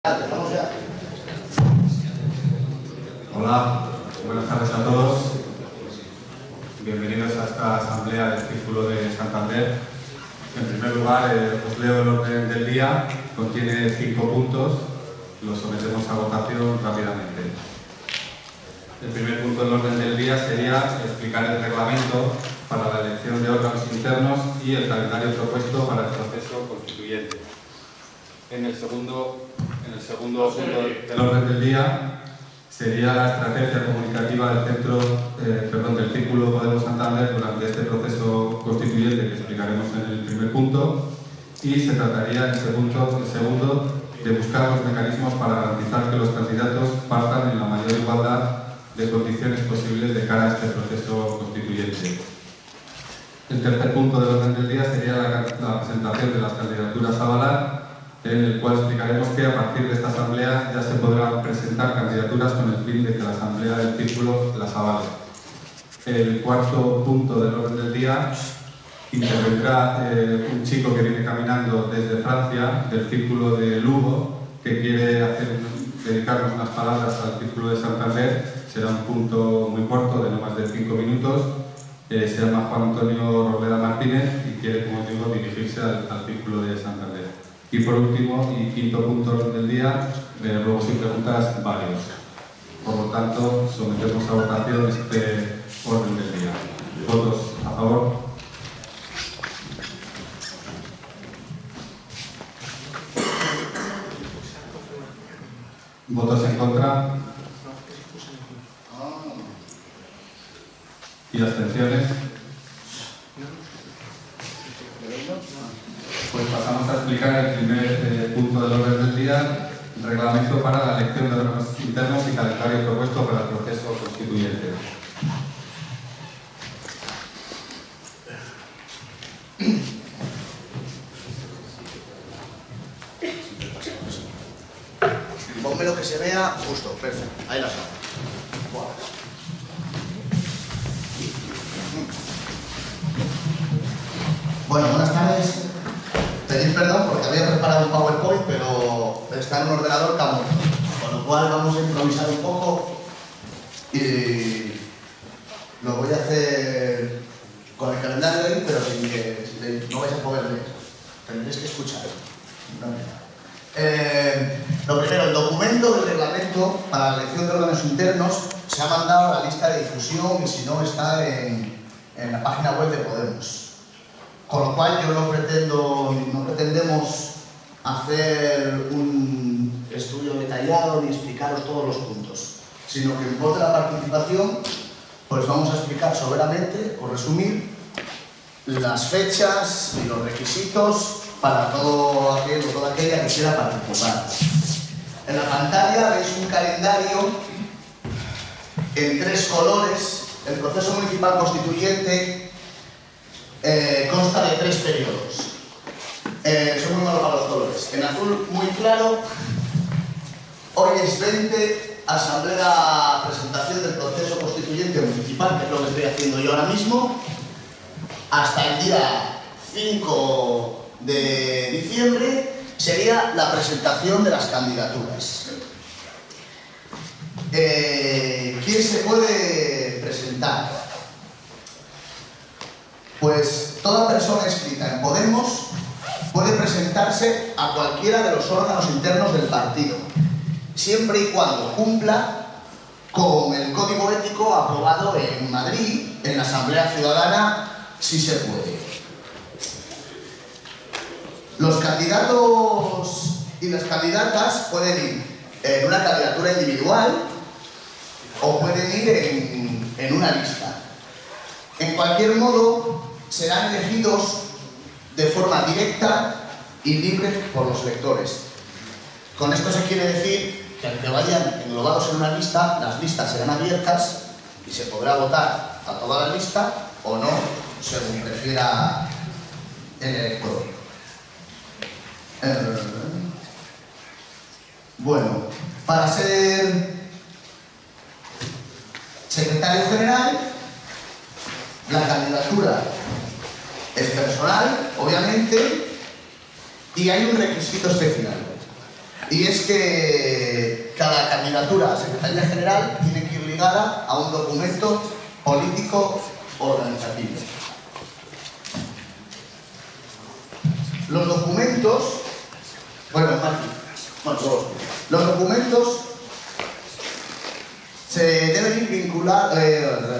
Hola, buenas tardes a todos. Bienvenidos a esta asamblea del Círculo de Santander. En primer lugar, os leo el orden del día. Contiene 5 puntos. Los sometemos a votación rápidamente. El primer punto del orden del día sería explicar el reglamento para la elección de órganos internos y el calendario propuesto para el proceso constituyente. En el segundo punto del orden del día sería la estrategia comunicativa del Círculo Podemos Santander durante este proceso constituyente que explicaremos en el primer punto, y se trataría en el segundo de buscar los mecanismos para garantizar que los candidatos partan en la mayor igualdad de condiciones posibles de cara a este proceso constituyente. El tercer punto del orden del día sería la presentación de las candidaturas a avalar, en el cual explicaremos que a partir de esta asamblea ya se podrán presentar candidaturas con el fin de que la asamblea del círculo las avale. El cuarto punto del orden del día intervendrá un chico que viene caminando desde Francia, del círculo de Lugo, que quiere dedicarnos unas palabras al círculo de Santander. Será un punto muy corto, de no más de 5 minutos. Se llama Juan Antonio Robeda Martínez y quiere, como digo, dirigirse al círculo de Santander. Y por último, y quinto punto del día, luego sin preguntas, varios. Por lo tanto, sometemos a votación este orden del día. ¿Votos a favor? ¿Votos en contra? ¿Y abstenciones? Pues pasamos a explicar el primer punto del orden del día, reglamento para la elección de órganos internos y calendario propuesto para el proceso constituyente. Ponme lo que se vea justo, perfecto, ahí la sala. Bueno, buenas tardes. Pedir perdón porque había preparado un PowerPoint, pero está en un ordenador que ha muerto. Con lo cual vamos a improvisar un poco y lo voy a hacer con el calendario ahí, pero sin que no vais a poder leer. Tendréis que escuchar. Lo primero, el documento del reglamento para la elección de órganos internos se ha mandado a la lista de difusión y si no está en la página web de Podemos. Con lo cual yo no pretendemos hacer un estudio detallado ni explicaros todos los puntos, sino que en pos de la participación pues vamos a explicar soberamente o resumir las fechas y los requisitos para todo aquel o toda aquella que quiera participar. En la pantalla veis un calendario en 3 colores. El proceso municipal constituyente consta de 3 periodos. Son muy malos para los colores. En azul muy claro, hoy es 20, asamblea, presentación del proceso constituyente municipal, que es lo que estoy haciendo yo ahora mismo, hasta el día 5 de diciembre sería la presentación de las candidaturas. ¿Quién se puede presentar? Pues toda persona inscrita en Podemos puede presentarse a cualquiera de los órganos internos del partido, siempre y cuando cumpla con el código ético aprobado en Madrid, en la Asamblea Ciudadana, si se puede. Los candidatos y las candidatas pueden ir en una candidatura individual o pueden ir en una lista. En cualquier modo, serán elegidos de forma directa y libre por los electores. Con esto se quiere decir que aunque vayan englobados en una lista, las listas serán abiertas y se podrá votar a toda la lista o no, según prefiera el elector. Bueno, para ser secretario general, la candidatura es personal, obviamente, y hay un requisito especial. Y es que cada candidatura a Secretaría General tiene que ir ligada a un documento político organizativo. Los documentos, los documentos se deben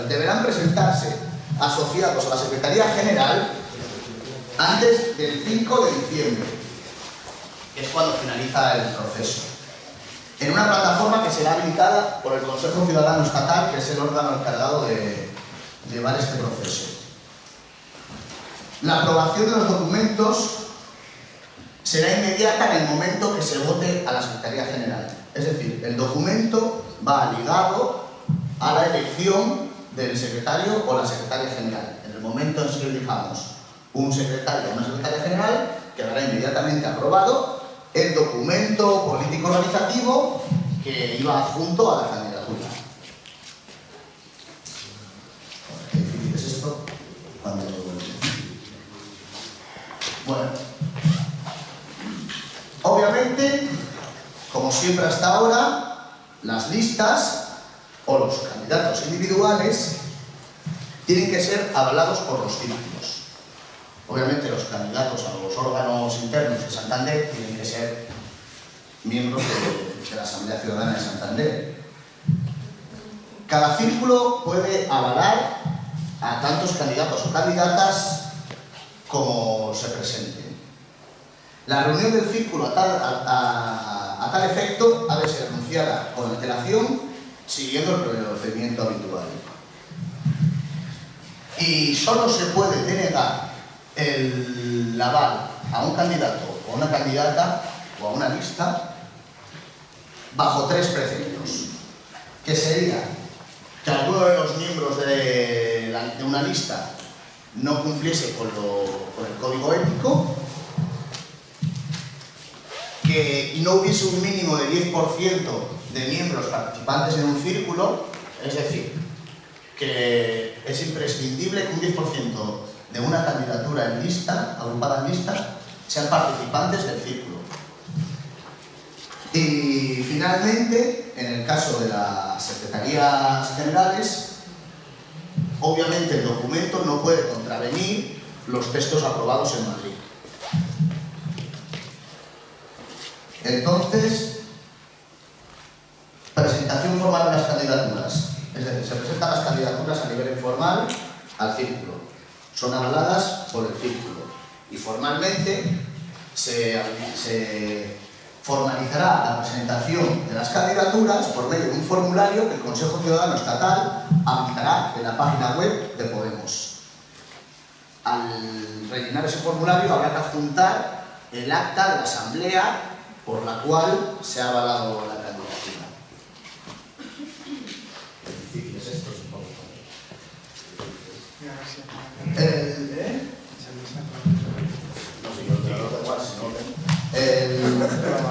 deberán presentarse asociados a la Secretaría General antes del 5 de diciembre, que es cuando finaliza el proceso, en una plataforma que será habilitada por el Consejo Ciudadano Estatal, que es el órgano encargado de llevar este proceso. La aprobación de los documentos será inmediata en el momento que se vote a la Secretaría General. Es decir, el documento va ligado a la elección del secretario o la secretaria general. En el momento en que elijamos un secretario o una secretaria general, quedará inmediatamente aprobado el documento político organizativo que iba adjunto a la candidatura. ¿Qué difícil es esto? Bueno, obviamente, como siempre hasta ahora, las listas o los candidatos individuales tienen que ser avalados por los círculos. Obviamente los candidatos a los órganos internos de Santander tienen que ser miembros de la Asamblea Ciudadana de Santander. Cada círculo puede avalar a tantos candidatos o candidatas como se presenten. La reunión del círculo a tal efecto ha de ser anunciada con antelación, siguiendo el procedimiento habitual. Y solo se puede denegar el aval a un candidato o a una candidata o a una lista bajo tres preceptos, que sería que alguno de los miembros de una lista no cumpliese con el código ético, que no hubiese un mínimo de 10% de miembros participantes en un círculo, es decir, que es imprescindible que un 10% de una candidatura en lista, agrupada en lista, sean participantes del círculo. Y finalmente, en el caso de las secretarías generales, obviamente el documento no puede contravenir los textos aprobados en Madrid. Entonces, presentación formal de las candidaturas. Es decir, se presentan las candidaturas a nivel informal al círculo. Son avaladas por el círculo. Y formalmente se formalizará la presentación de las candidaturas por medio de un formulario que el Consejo Ciudadano Estatal habilitará en la página web de Podemos. Al rellenar ese formulario habrá que adjuntar el acta de la asamblea por la cual se ha avalado la candidatura. Qué difícil es esto, supongo.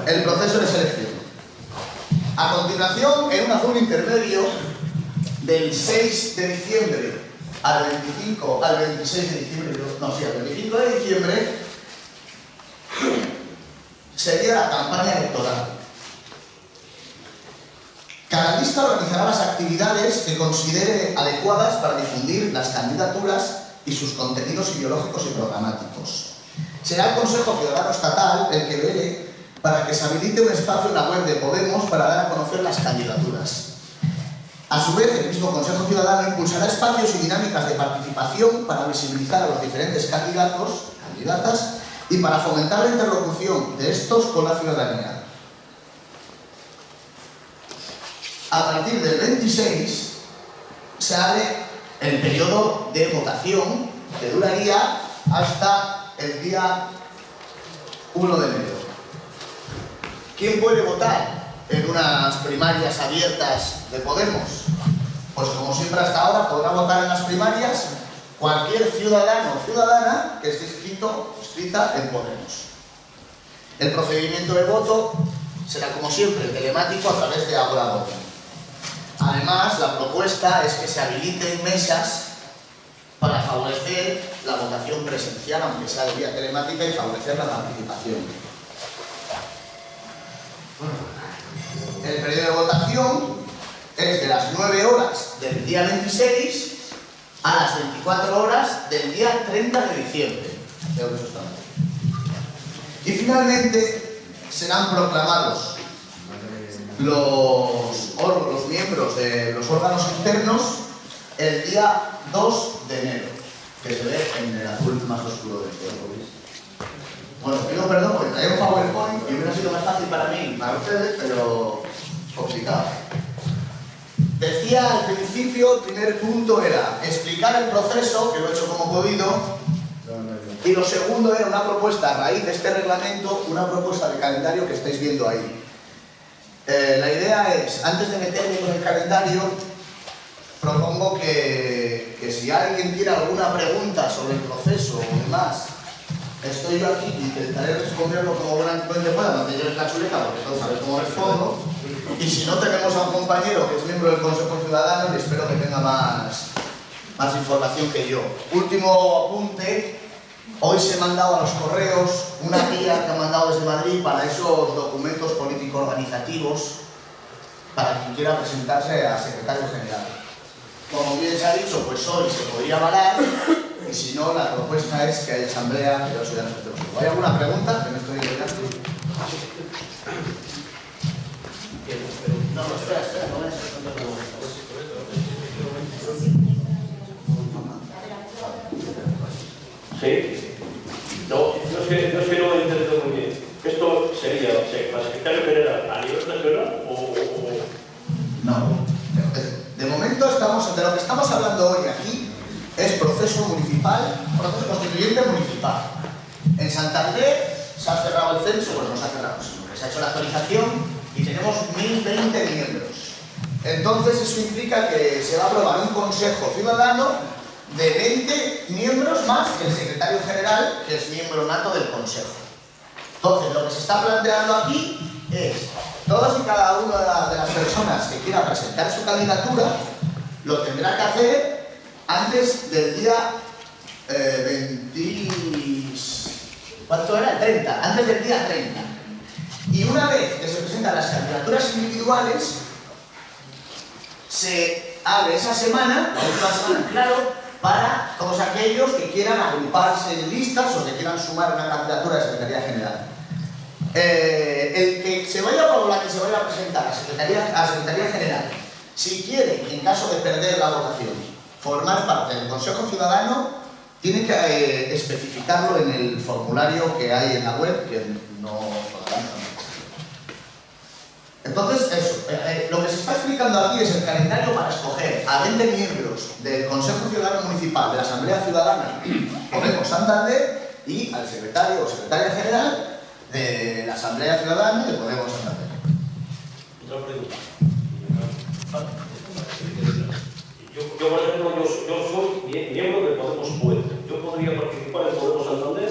El proceso de selección. A continuación, en un azul intermedio, del 6 de diciembre al 26 de diciembre, al 25 de diciembre, sería la campaña electoral. Cada lista organizará las actividades que considere adecuadas para difundir las candidaturas y sus contenidos ideológicos y programáticos. Será el Consejo Ciudadano Estatal el que vele para que se habilite un espacio en la web de Podemos para dar a conocer las candidaturas. A su vez, el mismo Consejo Ciudadano impulsará espacios y dinámicas de participación para visibilizar a los diferentes candidatos, candidatas, y para fomentar la interlocución de estos con la ciudadanía. A partir del 26 se abre el periodo de votación que duraría hasta el día 1 de enero. ¿Quién puede votar en unas primarias abiertas de Podemos? Pues como siempre hasta ahora podrá votar en las primarias cualquier ciudadano o ciudadana que esté inscrita en Podemos. El procedimiento de voto será como siempre telemático a través de Agora Voto. Además, la propuesta es que se habiliten mesas para favorecer la votación presencial, aunque sea de vía telemática, y favorecer la participación. el periodo de votación es de las 9 horas del día 26 a las 24 horas del día 30 de diciembre. Creo que eso está mal. Y finalmente serán proclamados los miembros de los órganos internos el día 2 de enero, que se ve en el azul más oscuro del todo. Bueno, pido perdón porque traía un PowerPoint y hubiera sido más fácil para mí, para ustedes, pero complicado. Decía al principio, el primer punto era explicar el proceso, que lo he hecho como he podido, y lo segundo era una propuesta a raíz de este reglamento, una propuesta de calendario que estáis viendo ahí. La idea es, antes de meterme con el calendario, propongo que si alguien tiene alguna pregunta sobre el proceso o demás, estoy yo aquí y intentaré responderlo como buenamente pueda, no te lleves la chuleta porque todos sabes cómo respondo. Y si no, tenemos a un compañero que es miembro del Consejo Ciudadano y espero que tenga más información que yo. Último apunte. Hoy se ha mandado a los correos una guía que ha mandado desde Madrid para esos documentos político-organizativos para quien quiera presentarse a secretario general. Como bien se ha dicho, pues hoy se podría avalar y si no, la propuesta es que haya asamblea, pero eso ya no se te lo. ¿Hay alguna pregunta? Que me estoy enrollando. No, espera, no me has respondido preguntas. Sí. No es que no he entendido muy bien. ¿Esto sería para secretario general a nivel nacional o...? No. De momento, de lo que estamos hablando hoy aquí es proceso municipal, proceso constituyente municipal. En Santander se ha cerrado el censo, bueno, no se ha cerrado, sino que se ha hecho la actualización y tenemos 1020 miembros. Entonces, eso implica que se va a aprobar un consejo ciudadano de 20 miembros más que el secretario general, que es miembro nato del consejo. Entonces, lo que se está planteando aquí es todas y cada una de las personas que quiera presentar su candidatura lo tendrá que hacer antes del día 20... ¿Cuánto era? 30. Antes del día 30. Y una vez que se presentan las candidaturas individuales, se abre esa semana, la última semana, claro, para todos aquellos que quieran agruparse en listas o que quieran sumar una candidatura de Secretaría General. El que se vaya o la que se vaya a presentar a Secretaría General, si quiere, en caso de perder la votación, formar parte del Consejo Ciudadano, tiene que especificarlo en el formulario que hay en la web, que no... Entonces, eso, lo que se está explicando aquí es el calendario para escoger a 20 miembros del Consejo Ciudadano Municipal de la Asamblea Ciudadana Podemos Santander y al secretario o secretaria general de la Asamblea Ciudadana de Podemos Santander. Otra pregunta. Yo, por ejemplo, yo soy miembro de Podemos Puente. ¿Yo podría participar en Podemos Santander?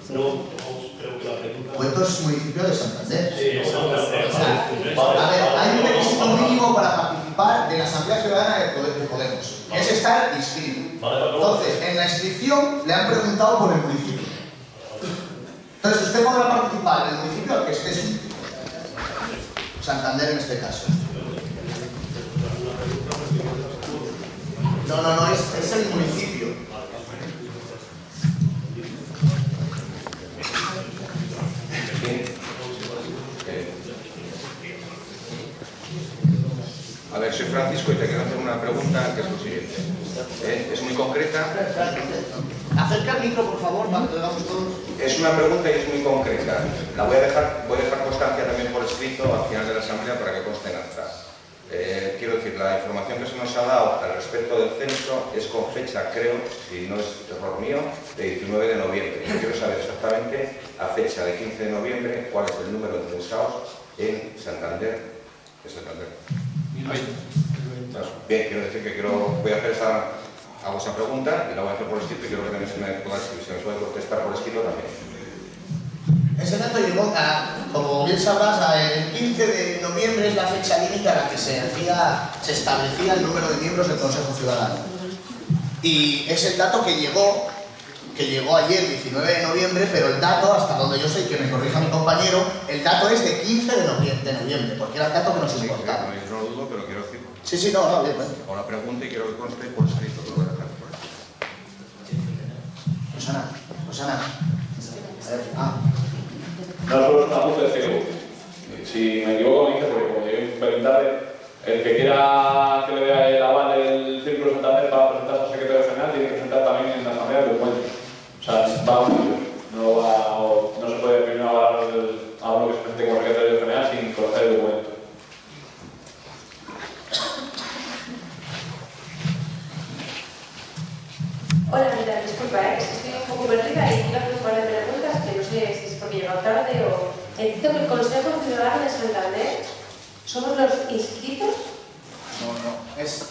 No. Creo que la pregunta... Puerto es municipio de Santander. Sí, Santander. A ver, hay un requisito mínimo para participar de la Asamblea Ciudadana de Podemos, que es estar inscrito. Entonces, en la inscripción le han preguntado por el municipio. Entonces, usted podrá participar en el municipio al que esté inscrito. Santander en este caso. No, es el municipio. A ver, soy Francisco y te quiero hacer una pregunta que es lo siguiente. Es muy concreta. Acerca el micro, por favor, para que lo veamos todos. Es una pregunta y es muy concreta. La voy a dejar constancia también por escrito al final de la asamblea para que conste en acta. Quiero decir, la información que se nos ha dado al respecto del censo es con fecha, creo, si no es error mío, de 19 de noviembre. Yo quiero saber exactamente a fecha de 15 de noviembre cuál es el número de censados en Santander. Bien, quiero decir que voy a hacer hago esa pregunta y la voy a hacer por escrito y quiero que también se me puede contestar por escrito también. Ese dato llegó como bien sabrás, el 15 de noviembre es la fecha límite a la que se establecía el número de miembros del Consejo Ciudadano. Y es el dato que llegó que llegó ayer, 19 de noviembre, pero el dato, hasta donde yo sé, que me corrija mi compañero, el dato es de 15 de noviembre, porque era el dato que nos importaba. Sí, no lo dudo, pero quiero decir. Sí, no, bien. Hago la pregunta y quiero que conste por escrito. Lo voy a dejar por aquí. Rosana. A ver, No, solo es un apunte de CGU. Si me equivoco, me dice, porque como llegué un pelín tarde, el que quiera que le dé el aval del Círculo de Santander para presentarse al secretario general tiene que presentar también en la asamblea el documento. O sea, va unido. No se puede primero avalar a uno que se presente como secretario general sin conocer el documento. Hola, mira, disculpa, es que estoy un poco perdida y quiero hacer un par de preguntas que no sé si es porque he llegado tarde o... Entiendo que el Consejo Ciudadano de Santander somos los inscritos. No, es...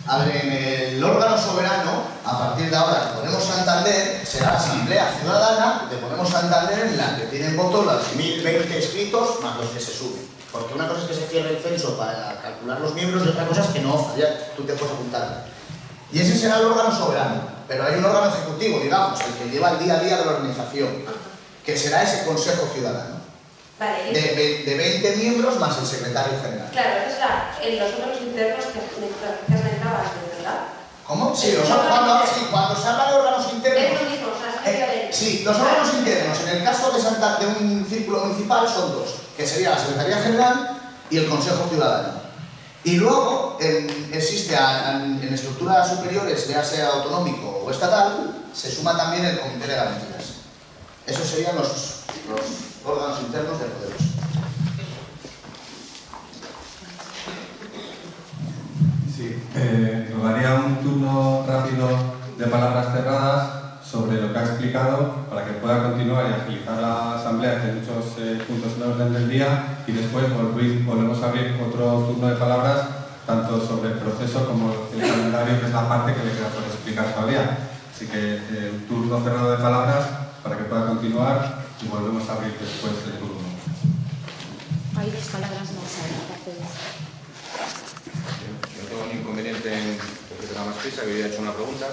A ver, en el órgano soberano, a partir de ahora que ponemos Santander, será la Asamblea Ciudadana de Ponemos Santander, en la que tienen voto los 1020 inscritos más los que se suben. Porque una cosa es que se cierre el censo para calcular los miembros y otra cosa es que no, ya tú te puedes apuntar. Y ese será el órgano soberano, pero hay un órgano ejecutivo, digamos, el que lleva el día a día de la organización, que será ese Consejo Ciudadano. Vale, De 20 miembros más el secretario general. Claro, esa es los órganos internos que has mencionado antes, ¿verdad? ¿Cómo? Sí, cuando se habla de órganos internos... Es lo mismo, o sea, es sí, los órganos internos, en el caso de un círculo municipal, son dos, que sería la Secretaría General y el Consejo Ciudadano. Y luego existe en estructuras superiores, ya sea autonómico o estatal, se suma también el Comité de Garantías. Esos serían los órganos internos del Podemos. Sí, nos daría un turno rápido de palabras cerradas sobre lo que ha explicado para que pueda continuar y agilizar la asamblea, que hay muchos puntos en el orden del día, y después volvemos a abrir otro turno de palabras tanto sobre el proceso como el calendario, que es la parte que le queda por explicar todavía. Así que un turno cerrado de palabras para que pueda continuar y volvemos a abrir después el turno. Hay dos palabras más aparte de esto. No tengo ningún inconveniente en que tenga más prisa, que yo ya he hecho una pregunta.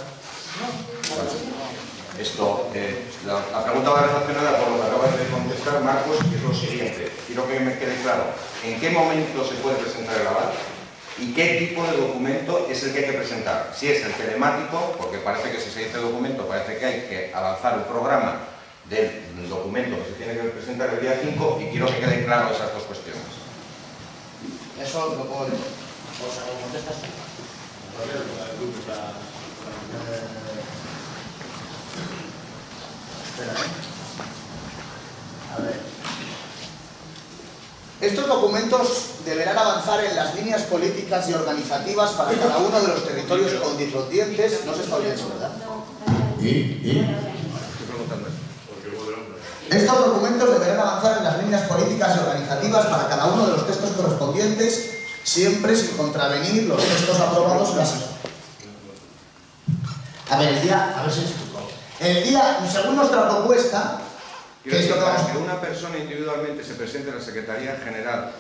La pregunta va relacionada con lo que acabas de contestar, Marcos, que es lo siguiente. Quiero que me quede claro. ¿En qué momento se puede presentar el aval? ¿Y qué tipo de documento es el que hay que presentar? Si es el telemático, porque parece que si se dice documento, parece que hay que avanzar un programa del documento que se tiene que presentar el día 5, y quiero que queden claras esas dos cuestiones. Eso lo puedo decir. O sea, ¿lo contestas tú? Espera, A ver. Estos documentos deberán avanzar en las líneas políticas y organizativas para cada uno de los territorios constituyentes. No se está oyendo, ¿verdad? Estoy preguntando eso. Estos documentos deberán avanzar en las líneas políticas y organizativas para cada uno de los textos correspondientes, siempre sin contravenir los textos aprobados en la sesión. A ver si explico. Según nuestra propuesta, Quiero decir, para que una persona individualmente se presente en la Secretaría General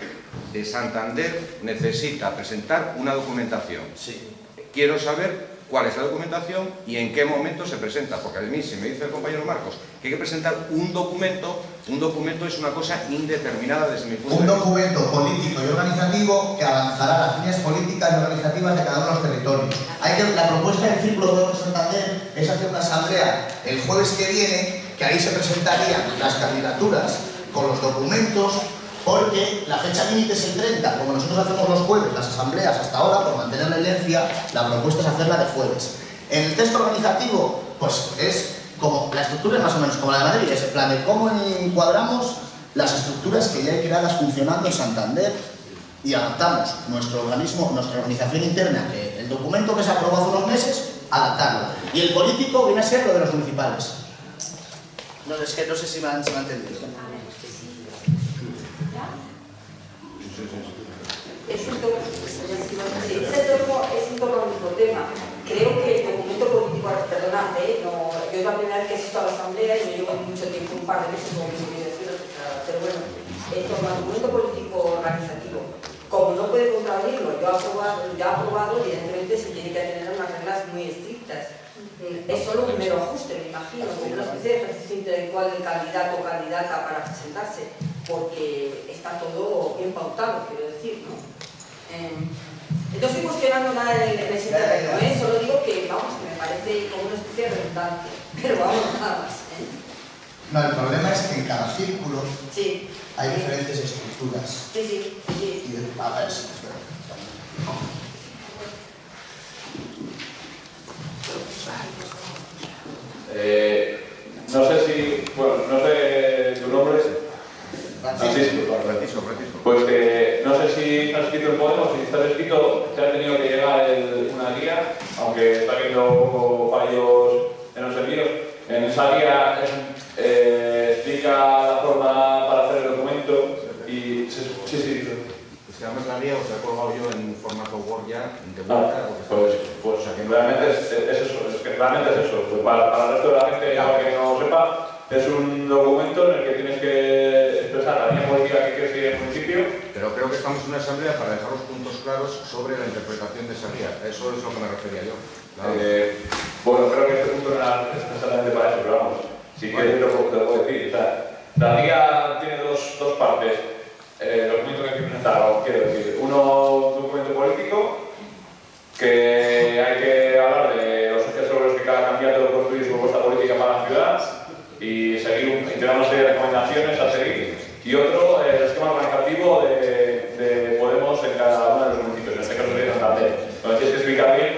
de Santander, necesita presentar una documentación. Sí. Quiero saber cuál es la documentación y en qué momento se presenta, porque a mí, si me dice el compañero Marcos que hay que presentar un documento es una cosa indeterminada desde mi punto de vista. Un documento político y organizativo que avanzará las líneas políticas y organizativas de cada uno de los territorios. La propuesta del Círculo de Santander es hacer una asamblea el jueves que viene, que ahí se presentarían las candidaturas con los documentos, porque la fecha límite es el 30, como nosotros hacemos los jueves, las asambleas hasta ahora, por mantener la inercia, la propuesta es hacerla de jueves. En el texto organizativo, pues es como, la estructura es más o menos como la de Madrid, es el plan de cómo encuadramos las estructuras que ya hay creadas funcionando en Santander y adaptamos nuestro organismo, nuestra organización interna, que el documento que se aprobó hace unos meses, adaptarlo. Y el político viene a ser lo de los municipales. No, es que no sé si me han entendido. Es un torno al mismo tema. Creo que el documento político, perdonad, yo es la primera vez que asisto a la asamblea y me llevo mucho tiempo, un par de meses, como me decía, pero bueno, el documento político organizativo, como no puede contravenirlo, ya aprobado, evidentemente se tiene que tener unas reglas muy estrictas. es solo un mero ajuste, me imagino, como una especie de ejercicio intelectual del candidato o candidata para presentarse, porque está todo bien pautado, quiero decir, ¿no? No estoy cuestionando nada en ese terreno, solo digo que, vamos, que me parece como una especie de redundante, pero vamos, nada más. No, el problema es que en cada círculo Sí. hay diferentes estructuras. Sí. Y, a ver, sí, espera. No sé si, bueno, no sé tu nombre. Francisco. Pues no sé si estás escrito en Podemos, si estás escrito, te ha tenido que llegar una guía, aunque está habiendo un poco fallos en los envíos. En esa guía explica la forma para hacer el documento y Si además la guía os la he colgado yo en formato Word ya, de vuelta. Pues o sea, que realmente es eso, realmente es eso. Pues para el resto de la gente, para que no sepa, es un documento en el que tienes que expresar la línea política que quieres seguir en el municipio. Pero creo que estamos en una asamblea para dejar los puntos claros sobre la interpretación de esa guía. Eso es lo que me refería yo. Bueno, creo que este punto no era exactamente para eso, pero vamos, si quieres te lo puedo decir. O sea, la guía tiene dos partes. El documento que hay que presentar, quiero decir, un documento político, que hay que hablar de los ejes sobre los que cada candidato construye su propuesta política para la ciudad y tener una serie de recomendaciones a seguir. Y otro, el esquema organizativo de Podemos en cada uno de los municipios, en este caso de Santander. Donde tienes que explicar bien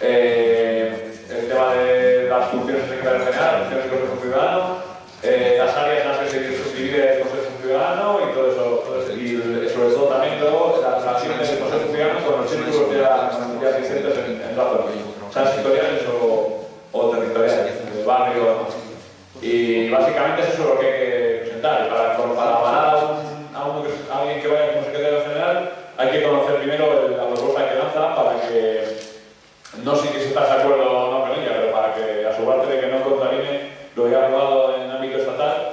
el tema de las funciones del secretario general, las funciones del Consejo Ciudadano, las áreas en las que se divide el Consejo Ciudadano y todo eso. Y sobre todo también luego las relaciones del Consejo Ciudadano con los círculos ya existentes en la zona, sean sectoriales o territoriales, de barrio. Y básicamente es eso lo que hay que presentar. Para avalar a alguien que vaya como secretario general, hay que conocer primero la propuesta que lanza para que, no sé si estás de acuerdo o no con ella, pero para que asegurarte de que no contamine lo ya aprobado en ámbito estatal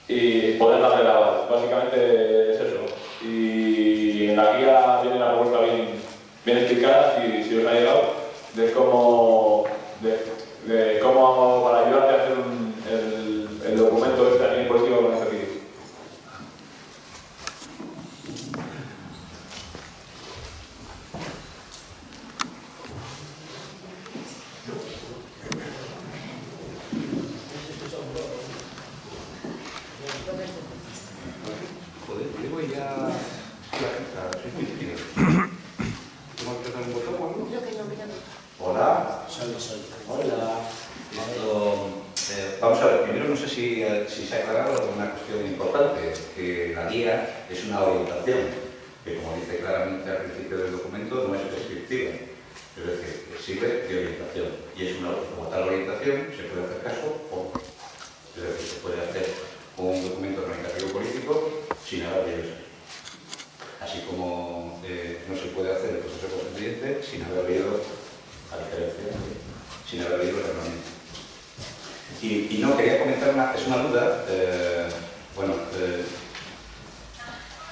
y poder darle la base. Básicamente es eso. Y en la guía viene la propuesta bien explicada, si os ha llegado, de cómo para ayudarte a hacer el documento este a nivel político organizativo. Joder, llevo ya... Hola. Hola. Vamos a ver, primero no sé si se ha aclarado una cuestión importante, que la guía es una orientación, que como dice claramente al principio del documento, no es prescriptiva, es decir, sirve de orientación. Y es como tal orientación, se puede hacer caso o no. Es decir, se puede hacer un documento organizativo político sin haber leído eso. Así como no se puede hacer el proceso constituyente sin haber leído, a diferencia, sin haber leído el reglamento. Y no, quería comentar es una duda,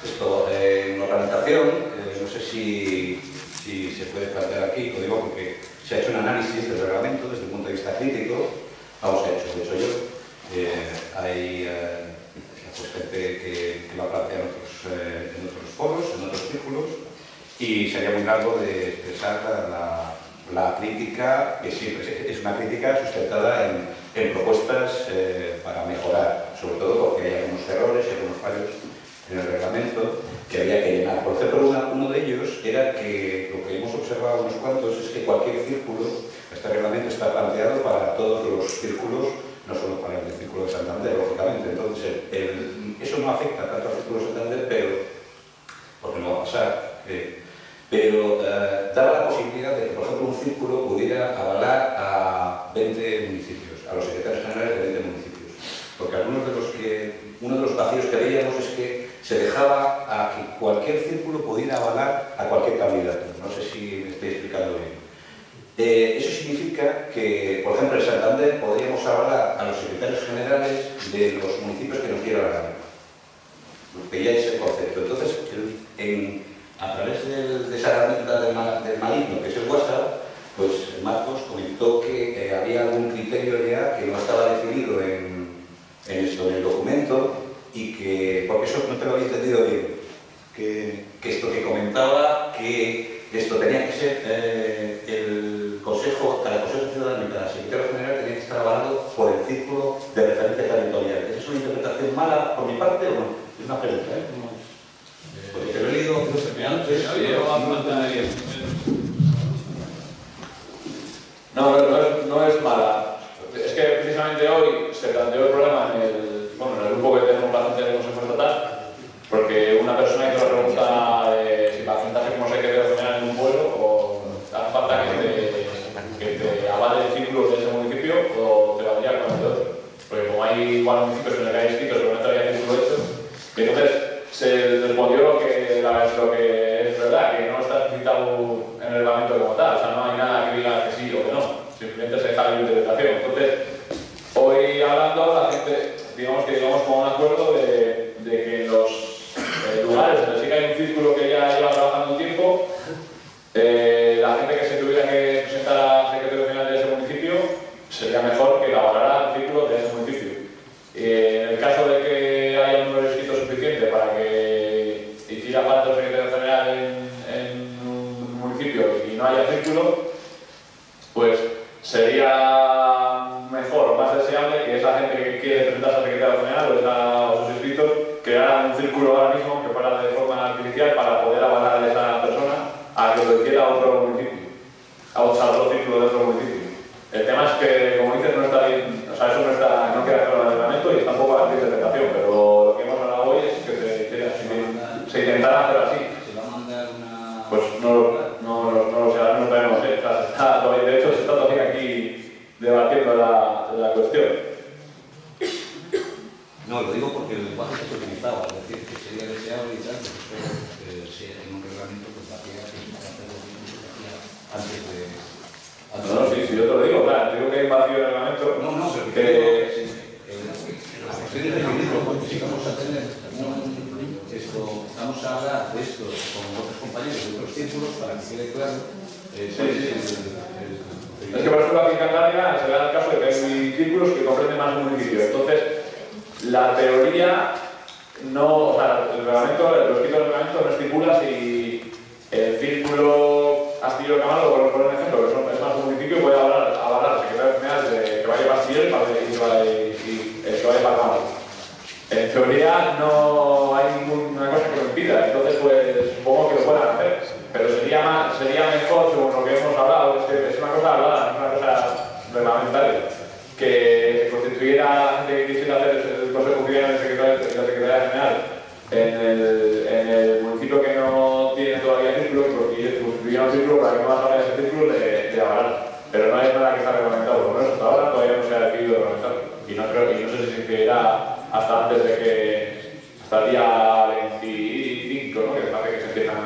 esto, en organización, no sé si se puede plantear aquí, lo digo porque se ha hecho un análisis del reglamento desde un punto de vista crítico, lo he hecho yo, hay pues, gente que lo ha planteado en otros foros, en otros círculos, y sería muy largo de expresar la crítica, que siempre es una crítica sustentada en propuestas para mejorar, sobre todo porque hay algunos errores y algunos fallos en el reglamento que había que llenar. Por ejemplo, uno de ellos era que lo que hemos observado unos cuantos es que cualquier círculo, este reglamento está planteado para todos los círculos, no solo para el círculo de Santander, lógicamente. Entonces, eso no afecta tanto al círculo de Santander, porque no va a pasar, pero daba la posibilidad de que, por ejemplo, un círculo pudiera avalar a 20 municipios, a los secretarios generales de 20 municipios. Porque uno de los vacíos que veíamos es que se dejaba a que cualquier círculo pudiera avalar a cualquier candidato. No sé si me estoy explicando bien. Eso significa que, por ejemplo, en Santander podríamos avalar a los secretarios generales de los municipios que nos diera la gana. Veíais el concepto. Entonces, a través de esa herramienta del maligno, que es el WhatsApp, pues Marcos comentó que había algún porque eso no te lo había entendido bien, que esto que comentaba, que esto tenía que ser el Consejo, cada Consejo Ciudadano y cada Secretario General tenía que estar avalado por el Círculo de Referencia Territorial. ¿Esa es una interpretación mala por mi parte o no? Es una pregunta, ¿eh? Porque te lo he leído antes. No es mala. Es que precisamente hoy se planteó el problema en el grupo que tenemos bastante del Consejo Estatal, porque una persona hizo la pregunta si para presentarse como secretario general en un pueblo o hace falta que te avale el círculo de ese municipio o te valdría con el de otro. Porque como hay igual municipios en los que hay escritos pero no todavía el círculo hecho, entonces se respondió lo que es verdad, que no está explicitado en el reglamento como tal, o sea, no hay nada que diga que sí o que no, simplemente se deja la interpretación. Entonces, hoy hablando, la gente, digamos que llegamos con un acuerdo de que en los lugares donde sí que hay un círculo que ya lleva trabajando un tiempo, la gente que se tuviera que presentar a secretario general de ese municipio sería mejor que elaborara el círculo de ese municipio. En el caso de que haya un número escrito suficiente para que hiciera falta el secretario general en un municipio y no haya círculo, pues sería mejor o más deseable que esa gente que quiere presentarse al secretario general o sus inscritos crearan un círculo ahora mismo que fuera de forma artificial para poder avalar a esa persona a que lo hiciera otro municipio, a otro círculo de otro municipio. El tema es que, como dices, no está bien, o sea, eso no queda claro en el reglamento y está un poco a la interpretación, pero lo que hemos hablado hoy es que se intentara hacer así. ¿Se va a mandar una...? Pues no lo sé, ahora no sabemos, de hecho se está todavía aquí debatiendo la cuestión. No, lo digo porque el lenguaje que se utilizaba, es decir, que sería deseable y tal, pero si en un reglamento pues hacía que se hacer lo mismo que se hacía antes de... No, sí, yo te lo digo, claro, digo que hay vacío el reglamento. No, pero que la cuestión es definirlo, porque si vamos a tener vamos a hablar de esto con otros compañeros de otros círculos para que quede claro. Es que por ejemplo aquí en Cantabria se da el caso de que hay círculos que comprenden más de un municipio. Entonces, la teoría no, o sea, el reglamento, los títulos del reglamento no estipula si el círculo Astillero Camargo, por ejemplo, que es más de un municipio, puede avalar al secretario general que vaya para Astillero y el que vaya para Camargo. En teoría no hay ninguna cosa que lo impida, entonces pues supongo que lo puedan hacer, pero sería mejor, según lo que hemos hablado, es una cosa hablada, no es una cosa reglamentaria, que se constituyera la gente que quisiera hacer el Consejo Ciudadano y la Secretaría General en el municipio que no tiene todavía círculo, porque constituyeran un círculo para que no más de ese círculo de avalar. Pero no hay nada que está reglamentado, por lo menos hasta ahora todavía no se ha decidido reglamentar. Y no sé si se incluirá hasta antes de que, hasta el día 25, ¿no? Que parece que se empiezan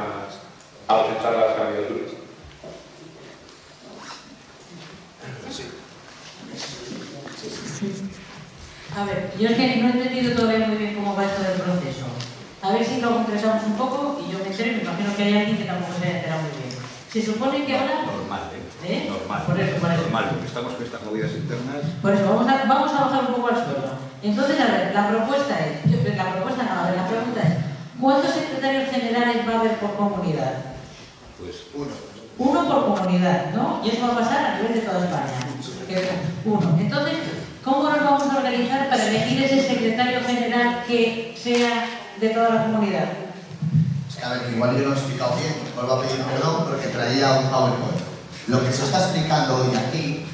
a presentar las candidaturas. A ver, yo es que no he entendido todavía muy bien cómo va esto del proceso. A ver si lo concretamos un poco y yo me entero, me imagino que hay alguien que tampoco se haya enterado muy bien. Se supone que ahora... Normal, Normal. Por eso. Normal, porque estamos con estas movidas internas. Por eso, vamos a bajar un poco al suelo. Entonces, a ver, la pregunta es, ¿cuántos secretarios generales va a haber por comunidad? Pues uno por comunidad, ¿no? Y eso va a pasar a nivel de toda España. Uno. Entonces, ¿cómo nos vamos a organizar para elegir ese secretario general que sea de toda la comunidad? A ver, igual yo no lo he explicado bien, vuelvo a pedir perdón porque traía un PowerPoint. Lo que se está explicando hoy aquí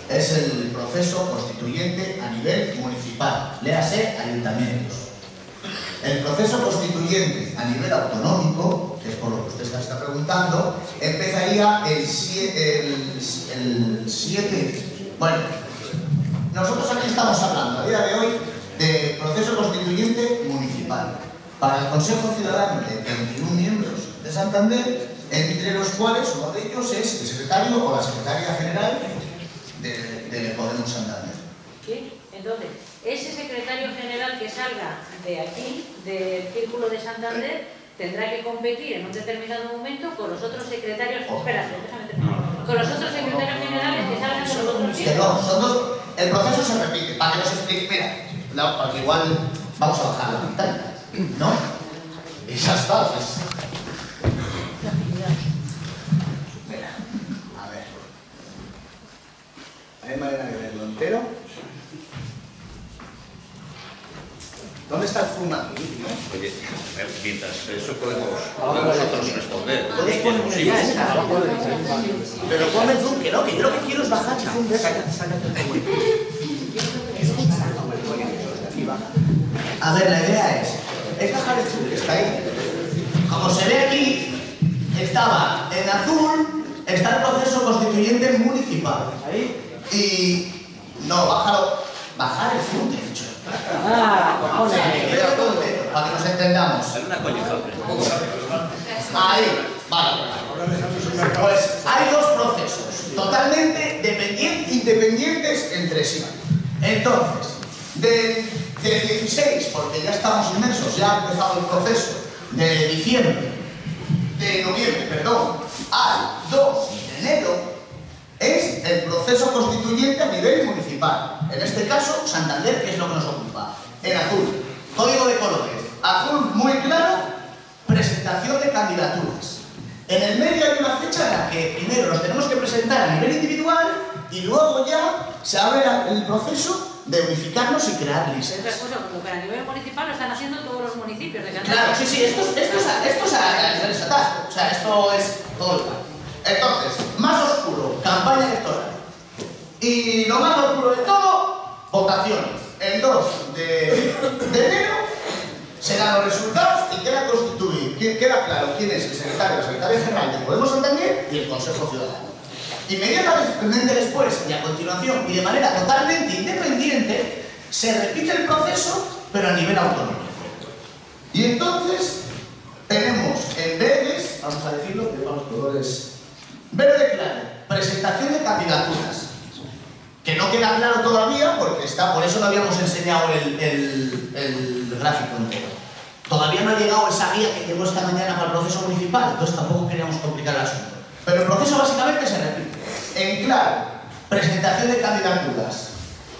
es el proceso constituyente a nivel municipal, léase ayuntamientos. El proceso constituyente a nivel autonómico, que es por lo que usted se está preguntando, empezaría el 7. Bueno, nosotros aquí estamos hablando a día de hoy de proceso constituyente municipal. Para el Consejo Ciudadano de 21 miembros de Santander, entre los cuales uno de ellos es el secretario o la secretaria general de Podemos Santander. ¿Sí? Entonces, ese secretario general que salga de aquí, del Círculo de Santander, tendrá que competir en un determinado momento con los otros secretarios... Espérate, déjame terminar. Con los otros secretarios generales que salgan de los otros Que no, son dos... El proceso se repite, para que nos explique... Mira, porque igual vamos a bajar la pantalla. ¿No? Y ya está. Pues. Mira, a ver. ¿Hay manera de verlo entero? ¿Dónde está el zoom aquí? ¿No? Oye, mientras eso podemos nosotros responder. Puedes ponerme ya esta. Pero ponme zoom, que no, que yo lo que quiero es bajar el zoom de esa. A ver, la idea es bajar el zoom que está ahí. Como se ve aquí, estaba en azul, está el proceso constituyente municipal. Y no, bajar el zoom, de hecho. Cojones. Para que nos entendamos. Ahí, vale. Pues hay dos procesos totalmente independientes entre sí. Entonces, del 16, porque ya estamos inmersos, ya ha empezado el proceso, de noviembre, perdón, al 2 de enero, es el proceso constituyente a nivel municipal. En este caso, Santander, que es lo que nos ocupa. En azul, código de colores. Azul muy claro, presentación de candidaturas. En el medio hay una fecha en la que primero los tenemos que presentar a nivel individual y luego ya se abre el proceso de unificarnos y crear listas. Pero a nivel municipal lo están haciendo todos los municipios de Cantabria. Claro, sí, esto es a nivel estatal. O sea, esto es todo igual. Entonces, más oscuro, campaña electoral. Y lo más oscuro de todo, votaciones. El 2 de enero se dan los resultados y queda claro quién es el secretario general de Podemos Santander y el Consejo Ciudadano. Inmediatamente después y a continuación y de manera totalmente independiente se repite el proceso pero a nivel autonómico. Y entonces tenemos en verdes, vamos a decirlo, que los colores verde claro, presentación de candidaturas. Que no queda claro todavía porque está, por eso no habíamos enseñado el gráfico entero. Todavía no ha llegado esa guía que llegó esta mañana para el proceso municipal, entonces tampoco queríamos complicar el asunto. Pero el proceso básicamente se repite. En claro, presentación de candidaturas.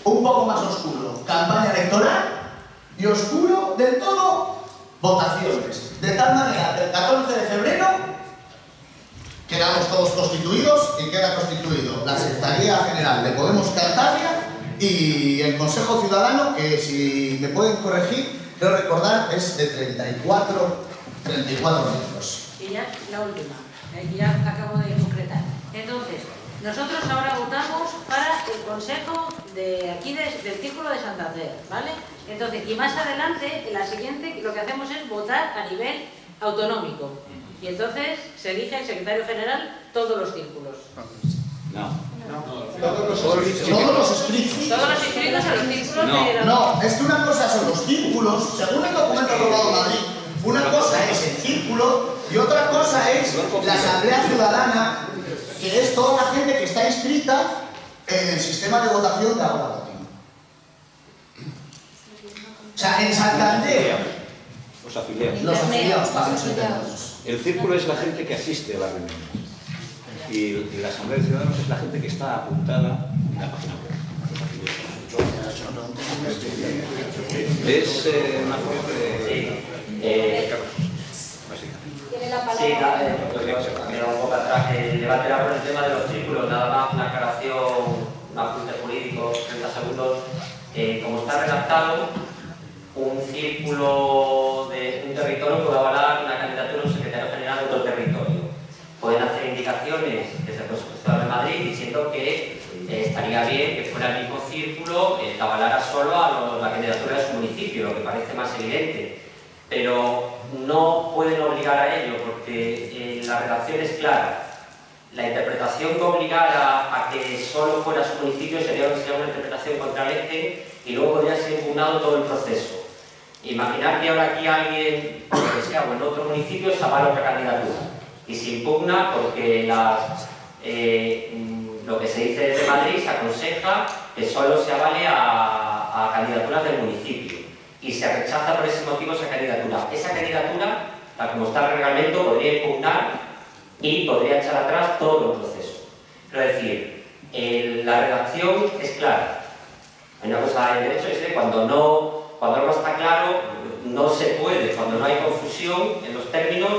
Un poco más oscuro, campaña electoral. Y oscuro del todo, votaciones. De tal manera que el 14 de febrero quedamos todos constituidos y queda constituido la Secretaría General de Podemos Cantabria y el Consejo Ciudadano, que si me pueden corregir, creo recordar, es de 34 miembros. Y ya la última, ya acabo de concretar. Entonces, nosotros ahora votamos para el Consejo de aquí del Círculo de Santander, ¿vale? Entonces, y más adelante, en la siguiente, lo que hacemos es votar a nivel autonómico. Y entonces se elige el secretario general todos los círculos. Todos los inscritos. Todos los inscritos a los círculos de la... No, es que una cosa son los círculos, según el documento aprobado en Madrid, una cosa es el círculo y otra cosa es la Asamblea Ciudadana, que es toda la gente que está inscrita en el sistema de votación de ahora. O sea, en Santander, Los afiliados. los afiliados, para los entendernos. El círculo es la gente que asiste a la reunión. Y la Asamblea de Ciudadanos es la gente que está apuntada en la página web. Es una forma de... Tiene la palabra. Sí, también un poco atrás. El debate era por el tema de los círculos, nada más una aclaración, un apunte jurídico, 30 segundos. Como está redactado, un círculo de un territorio puede avalar una candidatura a un secretario general de otro territorio. Pueden hacer indicaciones desde el Consejo Ciudadano de Madrid diciendo que estaría bien que fuera el mismo círculo que avalara solo a la candidatura de su municipio, lo que parece más evidente. Pero no pueden obligar a ello porque la redacción es clara. La interpretación que obligara a que solo fuera su municipio sería lo que se llama una interpretación contralege y luego podría ser impugnado todo el proceso. Imaginar que ahora aquí alguien, por lo que sea, o en otro municipio se avala otra candidatura y se impugna porque lo que se dice desde Madrid se aconseja que solo se avale a candidaturas del municipio y se rechaza por ese motivo esa candidatura. Esa candidatura, tal como está el reglamento, podría impugnar y podría echar atrás todo el proceso. Es decir, la redacción es clara. Hay una cosa en derecho, es que cuando Cuando algo está claro, no se puede, cuando no hay confusión en los términos,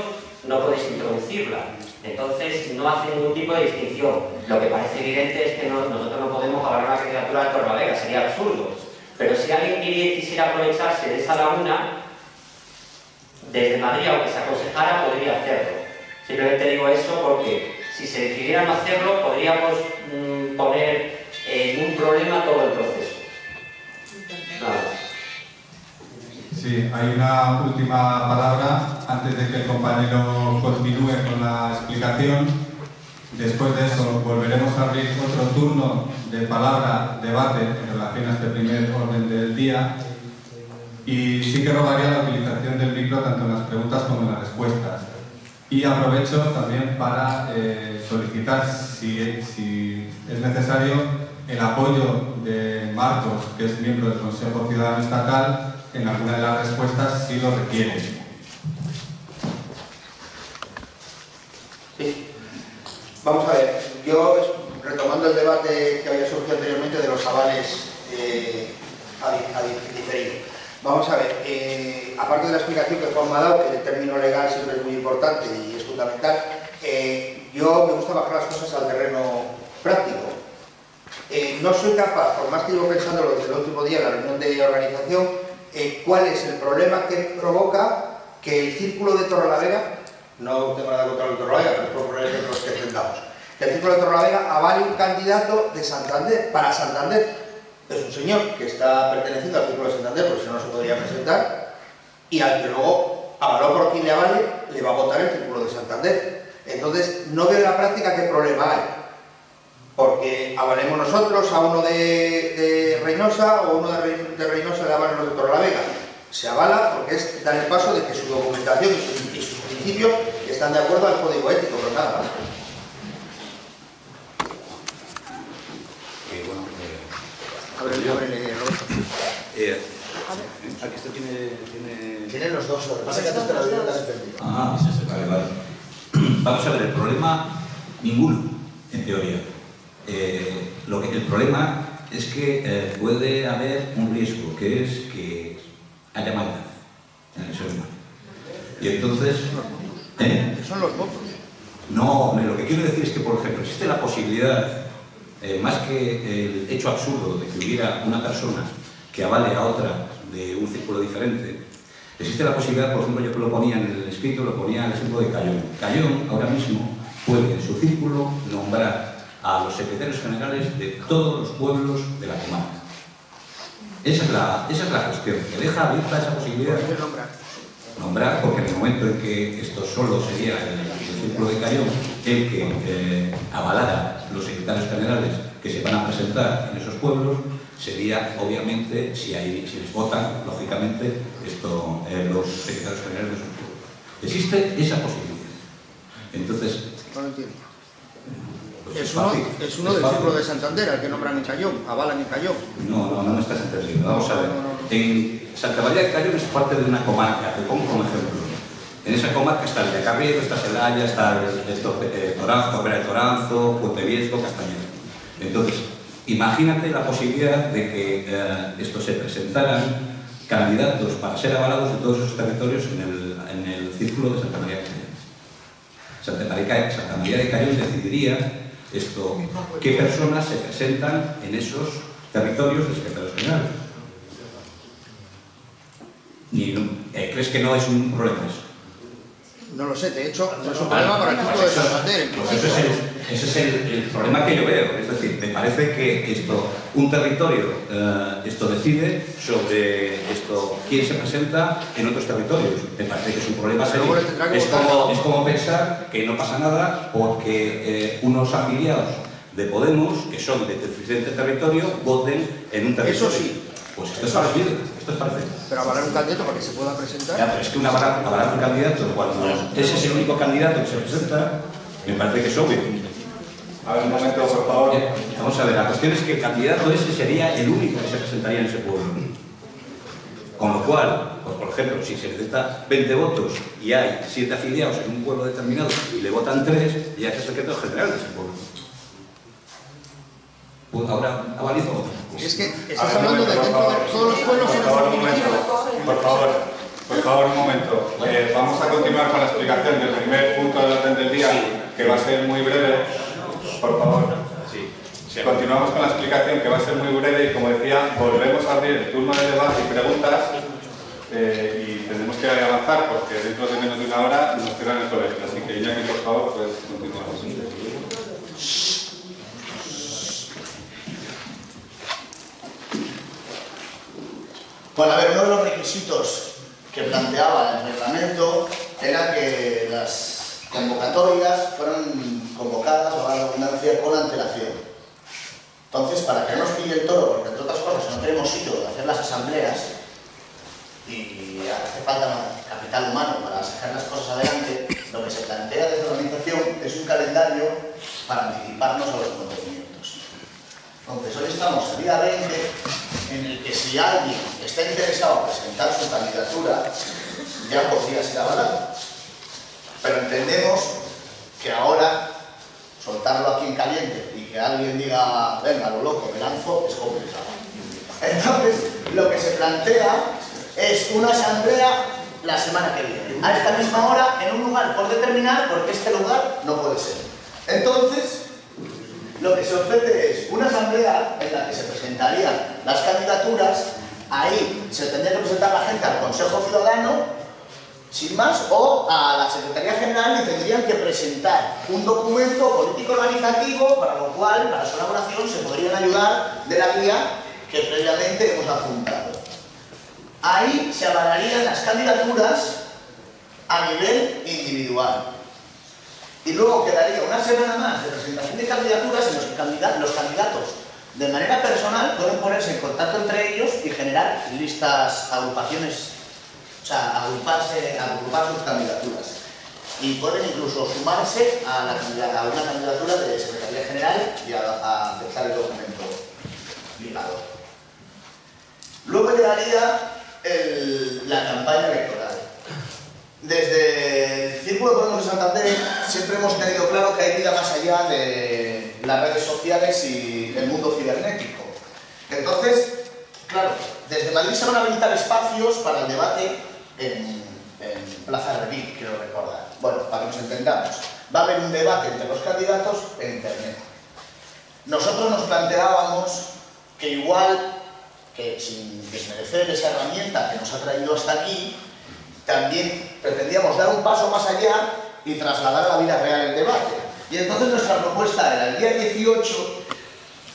no puedes introducirla. Entonces, no hace ningún tipo de distinción. Lo que parece evidente es que nosotros no podemos avalar una candidatura de Torrelavega, sería absurdo. Pero si alguien quisiera aprovecharse de esa laguna, desde Madrid, aunque se aconsejara, podría hacerlo. Simplemente digo eso porque si se decidiera no hacerlo, podríamos poner en un problema todo el proceso. Nada más. Sí, hay una última palabra antes de que el compañero continúe con la explicación. Después de eso volveremos a abrir otro turno de palabra, debate en relación a este primer orden del día. Y sí que rogaría la utilización del micro tanto en las preguntas como en las respuestas. Y aprovecho también para solicitar, si es necesario, el apoyo de Marcos, que es miembro del Consejo Ciudadano Estatal, en alguna de las respuestas si lo requiere. Sí. Vamos a ver, yo retomando el debate que había surgido anteriormente de los avales a diferido. Vamos a ver, aparte de la explicación que Juan me ha dado, que el término legal siempre es muy importante y es fundamental, yo me gusta bajar las cosas al terreno práctico. No soy capaz, por más que llevo pensándolo desde el último día en la reunión de organización, cuál es el problema que provoca que el círculo de Torrelavega, no tengo nada contra el Torrelavega, pero es por poner ejemplos que entendamos, que el círculo de Torrelavega avale un candidato de Santander, para Santander. Es un señor que está perteneciendo al círculo de Santander, porque si no, no se podría presentar, y al que luego avaló por quien le avale, le va a votar el círculo de Santander. Entonces, no veo en la práctica qué problema hay. Porque avalemos nosotros a uno de Reynosa o uno de Reynosa le avalen los de Torrelavega. Se avala porque es dar el paso de que su documentación y sus principios están de acuerdo al código ético, pero nada más. Ábrele, Roberto. Aquí esto tiene... Tiene los dos, lo que pasa es que antes te lo había defendido. Ah, vale. Vamos a ver, el problema, ninguno, en teoría. El problema es que puede haber un riesgo, que es que haya maldad en el ser humano. Y entonces... Son los pocos. No, lo que quiero decir es que, por ejemplo, existe la posibilidad, más que el hecho absurdo de que hubiera una persona que avale a otra de un círculo diferente, existe la posibilidad, por ejemplo, yo que lo ponía en el escrito, lo ponía en el ejemplo de Cayón. Cayón ahora mismo puede en su círculo nombrar a los secretarios generales de todos los pueblos de la comarca. Esa es la cuestión, que deja abierta esa posibilidad. ¿Por qué Nombrar, porque en el momento en que esto solo sería el círculo de Cayón el que avalara los secretarios generales que se van a presentar en esos pueblos, sería obviamente, si les votan, lógicamente, los secretarios generales de esos pueblos. Existe esa posibilidad. Entonces... No lo entiendo. Pues es uno del círculo de Santander, al que nombran en Cayón, avalan en Cayón. No me estás entendiendo. Vamos a ver. En Santa María de Cayón es parte de una comarca, te pongo como ejemplo. En esa comarca está el de Carriero, está Celaya, está Toranzo, Opera de Toranzo, Puente Viesgo, Castañeda. Entonces, imagínate la posibilidad de que se presentaran candidatos para ser avalados de todos esos territorios en el círculo de Santa María de Cayón. Santa María de Cayón decidiría qué personas se presentan en esos territorios de secretarios generales. ¿Crees que no es un problema eso? No lo sé, de hecho, no es un problema para el círculo de Santander. Ese es el problema que yo veo. Es decir, me parece que un territorio decide sobre quién se presenta en otros territorios. Me parece que es un problema serio. Es como pensar que no pasa nada porque unos afiliados de Podemos, que son de diferente territorio, voten en un territorio. Eso sí. Pues esto es parecido. Pero avalar un candidato para que se pueda presentar. Ya, pero es que avalar un candidato, cuando ese es el único candidato que se presenta, me parece que es obvio. A ver, un momento, por favor. Vamos a ver, la cuestión es que el candidato ese sería el único que se presentaría en ese pueblo. Con lo cual, pues por ejemplo, si se necesita 20 votos y hay 7 afiliados en un pueblo determinado y le votan 3, ya es el secretario general de ese pueblo. Pues ahora avalizo. Es que estás hablando de dentro de todos los pueblos. Por favor, un momento. Vamos a continuar con la explicación del primer punto del orden del día, que va a ser muy breve. Por favor. Continuamos con la explicación, que va a ser muy breve, y como decía, volvemos a abrir el turno de debate y preguntas, y tenemos que avanzar porque dentro de menos de una hora nos cierran el colegio. Así que, Iñaki, por favor, pues continuamos. Bueno, a ver, uno de los requisitos que planteaba el reglamento era que las convocatorias fueran convocadas, a la redundancia, con antelación. Entonces, para que no nos pille el toro, porque entre otras cosas no tenemos sitio de hacer las asambleas y hace falta capital humano para sacar las cosas adelante, lo que se plantea desde la organización es un calendario para anticiparnos a los acontecimientos. Entonces, hoy estamos el día 20, en el que si alguien está interesado en presentar su candidatura, ya podría ser avalado. Pero entendemos que ahora soltarlo aquí en caliente y que alguien diga, venga, lo loco, me lanzo, es complicado. Entonces, lo que se plantea es una asamblea la semana que viene, a esta misma hora, en un lugar por determinar, porque este lugar no puede ser. Entonces, lo que se ofrece es una asamblea en la que se presentarían las candidaturas, ahí se tendría que presentar la gente al Consejo Ciudadano, sin más, o a la Secretaría General, y tendrían que presentar un documento político organizativo, para lo cual, para su elaboración, se podrían ayudar de la guía que previamente hemos adjuntado. Ahí se avalarían las candidaturas a nivel individual. Y luego quedaría una semana más de presentación de candidaturas en los que los candidatos, de manera personal, pueden ponerse en contacto entre ellos y generar listas, agrupaciones, o sea, agrupar sus candidaturas. Y pueden incluso sumarse a una candidatura de Secretaría General y a aceptar el documento ligado. Luego llegaría la campaña electoral. Desde el Círculo de Podemos de Santander siempre hemos tenido claro que hay vida más allá de las redes sociales y el mundo cibernético. Entonces, claro, desde Madrid se van a habilitar espacios para el debate en Plaza Reví, quiero recordar. Bueno, para que nos entendamos, va a haber un debate entre los candidatos en Internet. Nosotros nos planteábamos que igual, que sin desmerecer esa herramienta que nos ha traído hasta aquí, también pretendíamos dar un paso más allá y trasladar a la vida real el debate. Y entonces nuestra propuesta era el día 18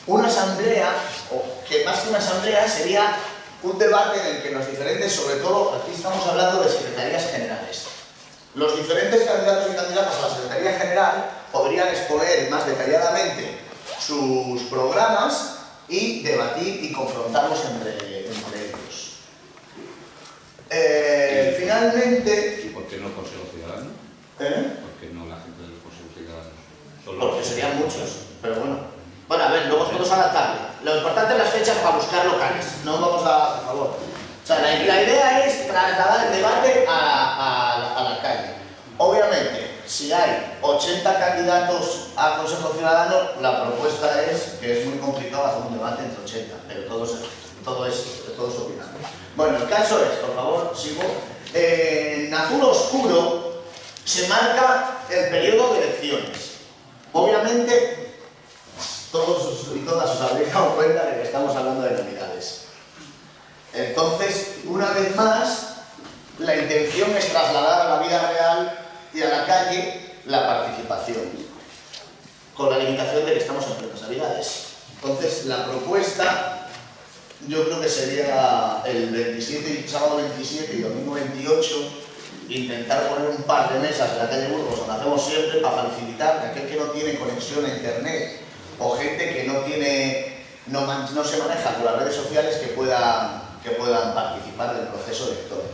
una asamblea, o que más que una asamblea sería un debate en el que los diferentes, sobre todo aquí estamos hablando de secretarías generales, los diferentes candidatos y candidatas a la Secretaría General podrían exponer más detalladamente sus programas y debatir y confrontarlos entre ellos. Finalmente... ¿Y por qué no Consejo Ciudadano? ¿Por qué no la gente del Consejo Ciudadano? Porque serían muchos, pero bueno. Bueno, a ver, luego es todos adaptable. Lo importante es las fechas para buscar locales. No vamos a favor. O sea, la idea es trasladar el debate a la calle. Obviamente, si hay 80 candidatos a Consejo Ciudadano, la propuesta es que es muy complicado hacer un debate entre 80, pero todos opinamos. Bueno, el caso es, por favor, sigo. En azul oscuro se marca el periodo de elecciones. Obviamente, todos y todas os habréis dado cuenta de que estamos hablando de Navidades. Entonces, una vez más, la intención es trasladar a la vida real y a la calle la participación, con la limitación de que estamos en plenas Navidades. Entonces, la propuesta, yo creo que sería el sábado 27 y domingo 28, intentar poner un par de mesas en la calle Burgos, donde hacemos siempre, para facilitar que aquel que no tiene conexión a internet o gente que no se maneja con las redes sociales que puedan participar del proceso electoral.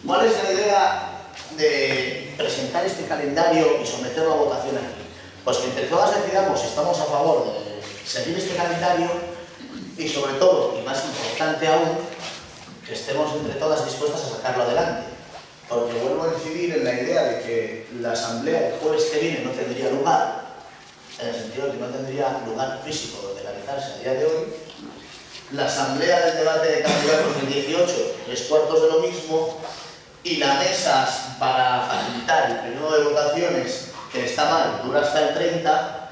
¿Cuál es la idea de presentar este calendario y someterlo a votación aquí? Pues que entre todas decidamos si estamos a favor de seguir este calendario y, sobre todo, y más importante aún, que estemos entre todas dispuestas a sacarlo adelante. Porque vuelvo a incidir en la idea de que la asamblea el jueves que viene no tendría lugar, en el sentido de que no tendría lugar físico donde realizarse a día de hoy. La asamblea del debate de candidatos del 18, 3/4 de lo mismo, y las mesas para facilitar el periodo de votaciones, que está mal, dura hasta el 30,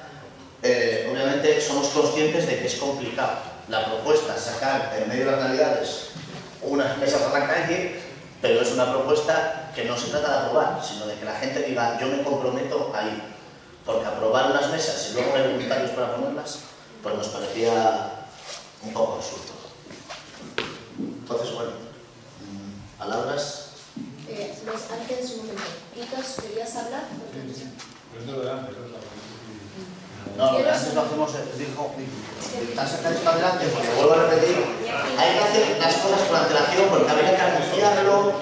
obviamente somos conscientes de que es complicado. La propuesta es sacar en medio de las navidades unas mesas a la calle, pero es una propuesta que no se trata de aprobar, sino de que la gente diga, yo me comprometo a ir. Porque aprobar unas mesas y luego no hay voluntarios para ponerlas, pues nos parecía un poco absurdo. Entonces, bueno, palabras. Antes, un momento. Quitos, ¿querías hablar? No, lo de antes lo hacemos, dijo, están sacando esto adelante, porque vuelvo a repetir, hay que hacer las cosas con antelación, porque habría que anunciarlo.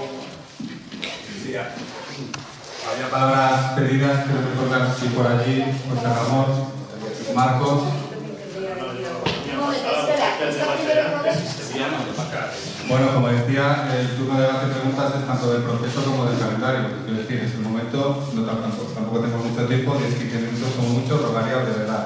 Sí, había palabras pedidas, quiero recordar si por allí, José Ramón, Marcos. Bueno, como decía, el turno de debate y preguntas es tanto del proceso como del calendario. Quiero decir, en ese momento no, tampoco tenemos mucho tiempo, 10-15 minutos como mucho, rogaría brevedad.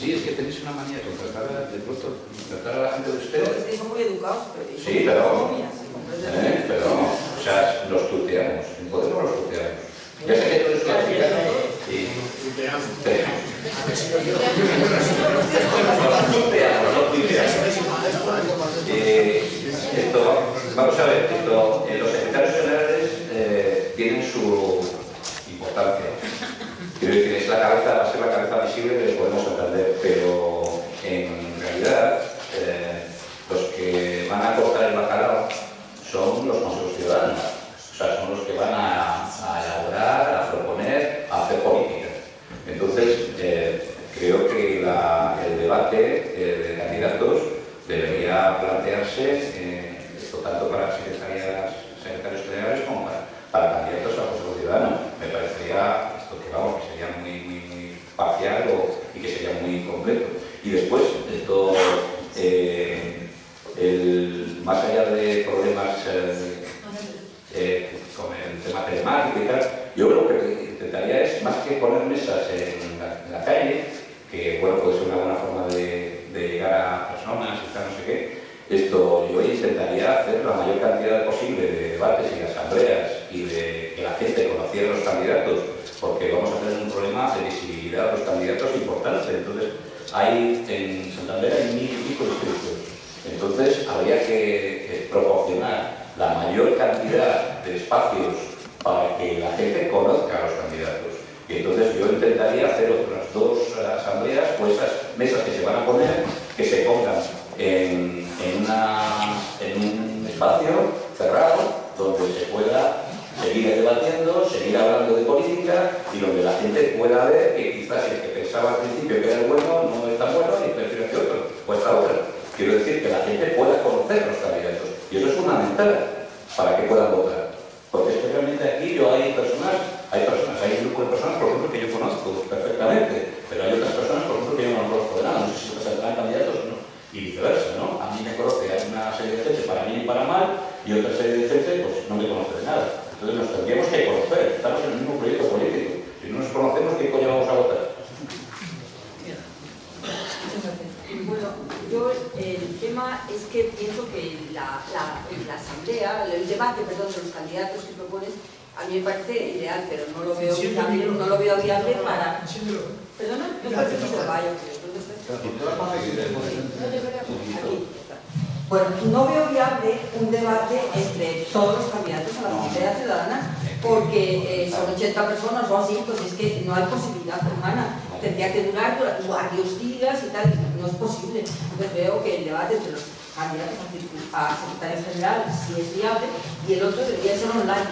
Sí, es que tenéis una manía de tratar a la gente de ustedes. Son muy educados, Sí, pero, o sea, los tuteamos. En Podemos los tuteamos. Ya sé que todos los vamos a ver, los secretarios generales tienen su importancia. Quiero decir, es la cabeza, va a ser la cabeza visible de Podemos entender, pero en realidad los que van a cortar el bacalao son los consejos ciudadanos. O sea, son los que van a elaborar, a proponer, a hacer política. Entonces, creo que el debate de candidatos debería plantearse, esto tanto para secretarios generales como para candidatos a consejos ciudadanos. Me parecería esto que, vamos, que sería muy parcial y que sería muy completo. Y después, esto, más allá de problemas con el tema telemático y tal, yo creo que lo que intentaría es, más que poner mesas en la calle, que bueno, puede ser una buena forma de llegar a personas y tal, no sé qué, yo intentaría hacer la mayor cantidad posible de debates y de asambleas y de que la gente conociera a los candidatos, porque vamos a tener un problema de visibilidad de los candidatos importante. Entonces, en Santander hay 1000 y pico distritos. Entonces, habría que proporcionar la mayor cantidad de espacios para que la gente conozca a los candidatos. Y entonces yo intentaría hacer otras 2 asambleas o esas mesas que se van a poner, que se pongan en un espacio cerrado donde se pueda seguir debatiendo, seguir hablando de política y donde la gente pueda ver que quizás el que pensaba al principio que era el bueno no es tan bueno y prefiere que otro o esta otra. Quiero decir que la gente pueda conocer a los candidatos y eso es fundamental para que puedan votar. Porque es que realmente aquí hay un grupo de personas, por ejemplo, que yo conozco perfectamente, pero hay otras personas, por ejemplo, que yo no conozco de nada, no sé si presentarán candidatos o no, y viceversa, ¿no? A mí me conoce, hay una serie de gente para bien y para mal, y otra serie de gente, pues no me conoce de nada. Entonces nos tendríamos que conocer, estamos en el mismo proyecto político. Si no nos conocemos, ¿qué coño vamos a votar? Bueno, yo el tema es que pienso que la asamblea, el debate, perdón, de los candidatos que propones, a mí me parece ideal, pero no lo veo viable para... ¿Perdona? Yo creo que se vaya, Bueno, no veo viable un debate entre todos los candidatos a la Asamblea Ciudadana, porque son 80 personas o así, pues es que no hay posibilidad humana. Tendría que durar varios días y tal, no es posible. Entonces veo que el debate entre los candidatos a secretario general sí es viable y el otro debería ser online,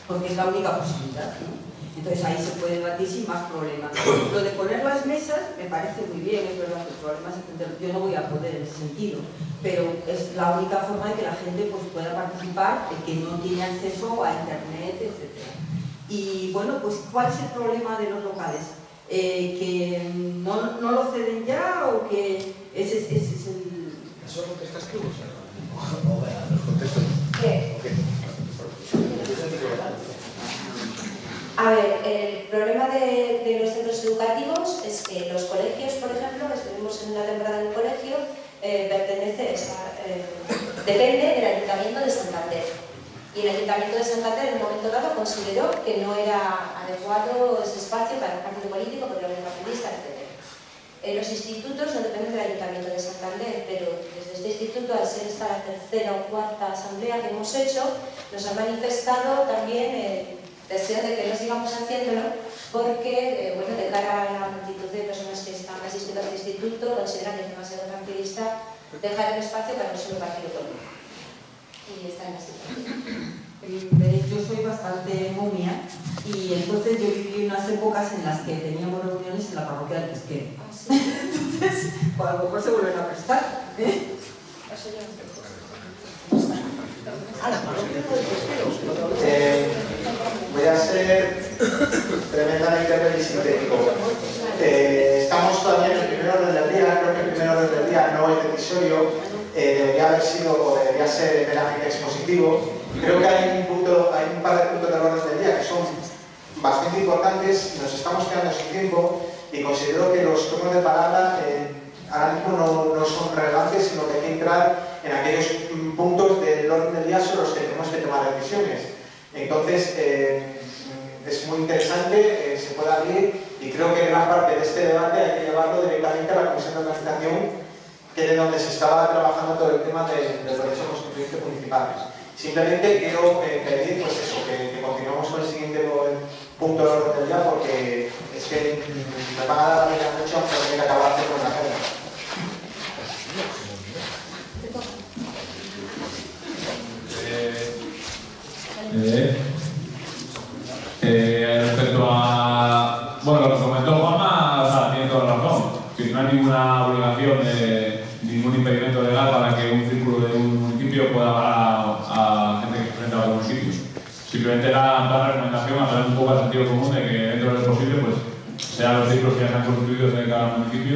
porque es la única posibilidad, ¿no? Entonces ahí se puede debatir sin más problemas. Lo de poner las mesas me parece muy bien, es verdad que el problema es entenderlo. Yo no voy a poder en ese sentido, pero es la única forma de que la gente pues, pueda participar, el que no tiene acceso a internet, etc. Y bueno, pues ¿cuál es el problema de los locales? ¿Que no lo ceden ya o que ese es el...? ¿Eso es lo que estás escribiendo? A ver, el problema de los centros educativos es que los colegios, por ejemplo, que estuvimos en una temporada en un colegio, depende del Ayuntamiento de Santander. Y el Ayuntamiento de Santander en un momento dado consideró que no era adecuado ese espacio para un partido político porque era un partidista, etc. Los institutos no dependen del Ayuntamiento de Santander, pero desde este instituto, al ser esta la tercera o cuarta asamblea que hemos hecho, nos han manifestado también el deseo de que no sigamos haciéndolo porque, bueno, de cara a la multitud de personas que están asistiendo al instituto, consideran que es demasiado partidista dejar el espacio para un solo partido político. Y está en la situación. Yo soy bastante momia y entonces yo viví unas épocas en las que teníamos reuniones en la parroquia del Pesquero. Entonces, pues a lo mejor se vuelven a prestar. Voy a ser tremendamente breve y sintético. Estamos todavía en el primer orden del día. Creo que el primer orden del día no es decisorio, debería haber sido o debería ser meramente expositivo. Creo que hay un par de puntos del orden del día que son bastante importantes. Nos estamos quedando sin tiempo y considero que los turnos de palabra ahora mismo no son relevantes, sino que hay que entrar en aquellos puntos del orden del día sobre los que tenemos que tomar decisiones. Entonces, es muy interesante, se puede abrir y creo que gran parte de este debate hay que llevarlo directamente a la Comisión de Organización, que es de donde se estaba trabajando todo el tema del proceso constituyente municipal. Simplemente quiero pedir pues eso, que continuemos con el siguiente punto del orden del día, porque es que me van a dar la vida mucho aunque tenga que acabar con la agenda. Respecto a... Bueno, lo que comentó Juanma, o sea, tiene toda la razón. Que no hay ninguna obligación de ningún impedimento legal para que un círculo de un municipio pueda hablar a gente que se presenta a los municipios. Simplemente era dar la recomendación a través un poco del sentido común de que dentro de lo posible, pues, sean los círculos que ya están constituidos en cada municipio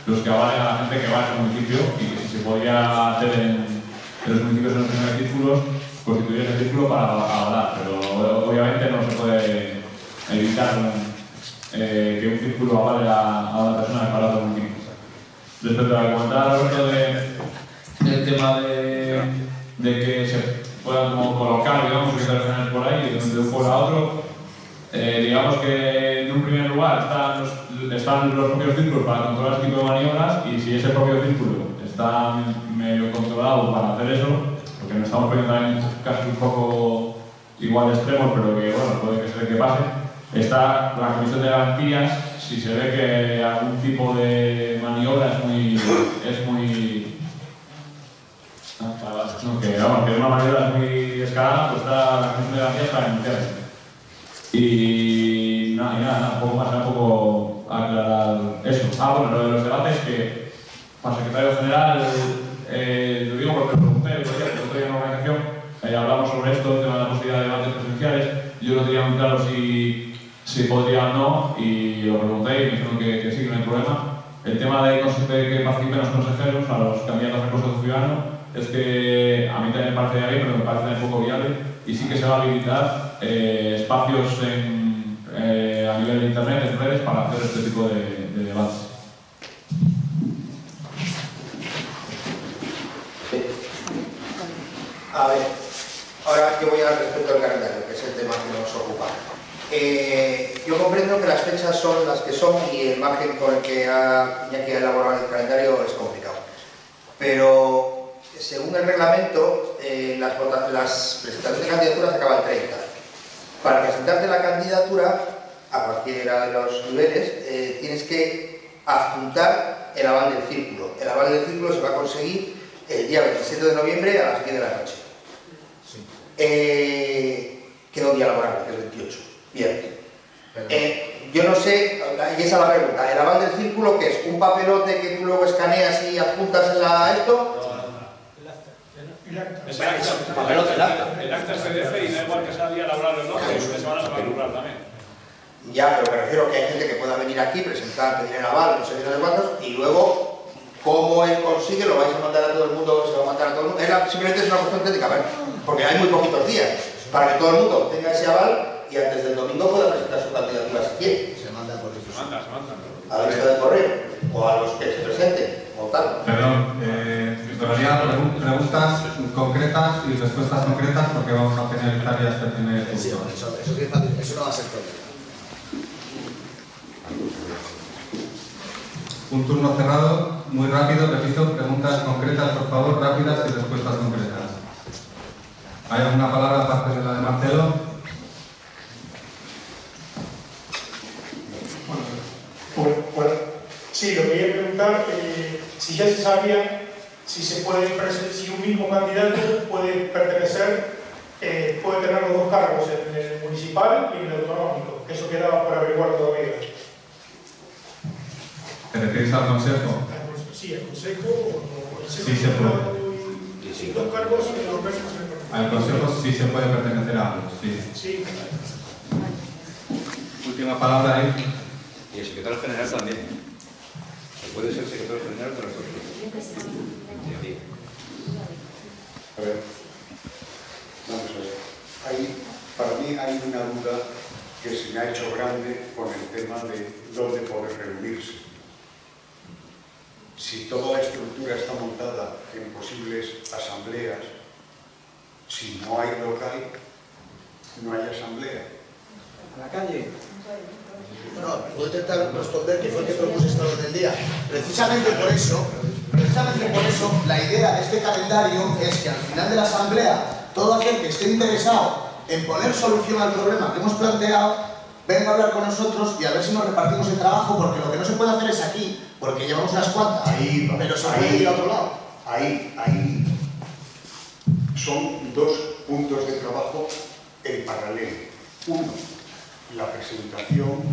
los que avalen a la gente que va a ese municipio, y que si se podía hacer en los municipios en los primeros círculos, constituir ese círculo para avalar, pero obviamente no se puede evitar que un círculo avale a una persona para otro municipio. Respecto a lo que comentaba Roberto del tema de que se puedan como colocar, digamos, secretarios generales por ahí, de un pueblo a otro, digamos que en un primer lugar están los propios círculos para controlar ese tipo de maniobras, y si ese propio círculo está medio controlado para hacer eso, porque nos estamos poniendo también casos un poco igual extremos, pero que bueno, puede que se ve que pase, está la Comisión de Garantías. Si se ve que algún tipo de maniobra que una maniobra es muy escalada, pues está la Comisión de Garantías para denunciar. Y nada, un poco más, un poco aclarar eso. Bueno, lo de los debates, que para el secretario general, lo digo porque lo pregunté el otro día en una organización, hablamos sobre esto, el tema de la posibilidad de debates presenciales. Yo no tenía muy claro si podría o no, y lo pregunté y me dijeron que sí, que no hay problema. El tema de que participen los consejeros, a los candidatos al Consejo Ciudadano, es que a mí también me parece bien, pero me parece un poco viable, y sí que se va a habilitar espacios a nivel de internet, en redes, para hacer este tipo de debates. A ver, ahora que voy al respecto al calendario, que es el tema que nos ocupa. Yo comprendo que las fechas son las que son y el margen con el que Iñaki ha elaborado el calendario es complicado. Pero según el reglamento, las presentaciones de candidaturas acaban el 30. Para presentarte la candidatura a cualquiera de los niveles, tienes que adjuntar el aval del círculo. El aval del círculo se va a conseguir el día 27 de noviembre a las 10 de la noche. Queda un día laborable, que es el 28. Bien. Yo no sé, y esa es la pregunta, ¿el aval del círculo qué es? ¿Un papelote que tú luego escaneas y adjuntas en esto? Es el acta es PDF y da igual que sea el día laborable o no, que de semana se va a currar también. Ya, pero me refiero que hay gente que pueda venir aquí, presentar, pedir el aval, no sé qué, no sé cuántos, y luego, ¿cómo él consigue? ¿Lo vais a mandar a todo el mundo? ¿Se lo va a mandar a todo el mundo? Simplemente es una cuestión técnica, porque hay muy poquitos días para que todo el mundo tenga ese aval y antes del domingo pueda presentar su candidatura si quiere. Se manda por difusión. A la lista de correo, o a los que se presenten, o tal. Perdón, todavía preguntas concretas y respuestas concretas porque vamos a finalizar ya este primer punto. Sí, eso no va a ser problema. Un turno cerrado, muy rápido, repito, preguntas concretas, por favor, rápidas y respuestas concretas. ¿Hay alguna palabra aparte de la de Marcelo? Sí, lo quería preguntar, si ya se sabía si un mismo candidato puede pertenecer, puede tener los dos cargos, en el municipal y en el autonómico, que eso quedaba por averiguar todavía. ¿Te refieres al consejo? Sí, el consejo o el Sí se puede. dos cargos y los versos en el Al consejo sí se puede pertenecer a ambos, sí. Sí. Última palabra ahí. Y el secretario general también. Puede ser secretario general de las dos. A ver, vamos a ver. Para mí hay una duda que se me ha hecho grande con el tema de dónde poder reunirse. Si toda la estructura está montada en posibles asambleas, si no hay local, no hay asamblea. ¿A la calle? No, voy a intentar responder que fue el que propuse esta orden del día. Precisamente por eso, la idea de este calendario es que al final de la asamblea, todo aquel que esté interesado en poner solución al problema que hemos planteado, venga a hablar con nosotros y a ver si nos repartimos el trabajo, porque lo que no se puede hacer es aquí, porque llevamos unas cuantas, pero se puede ir a otro lado. Ahí son dos puntos de trabajo en paralelo. Uno, la presentación,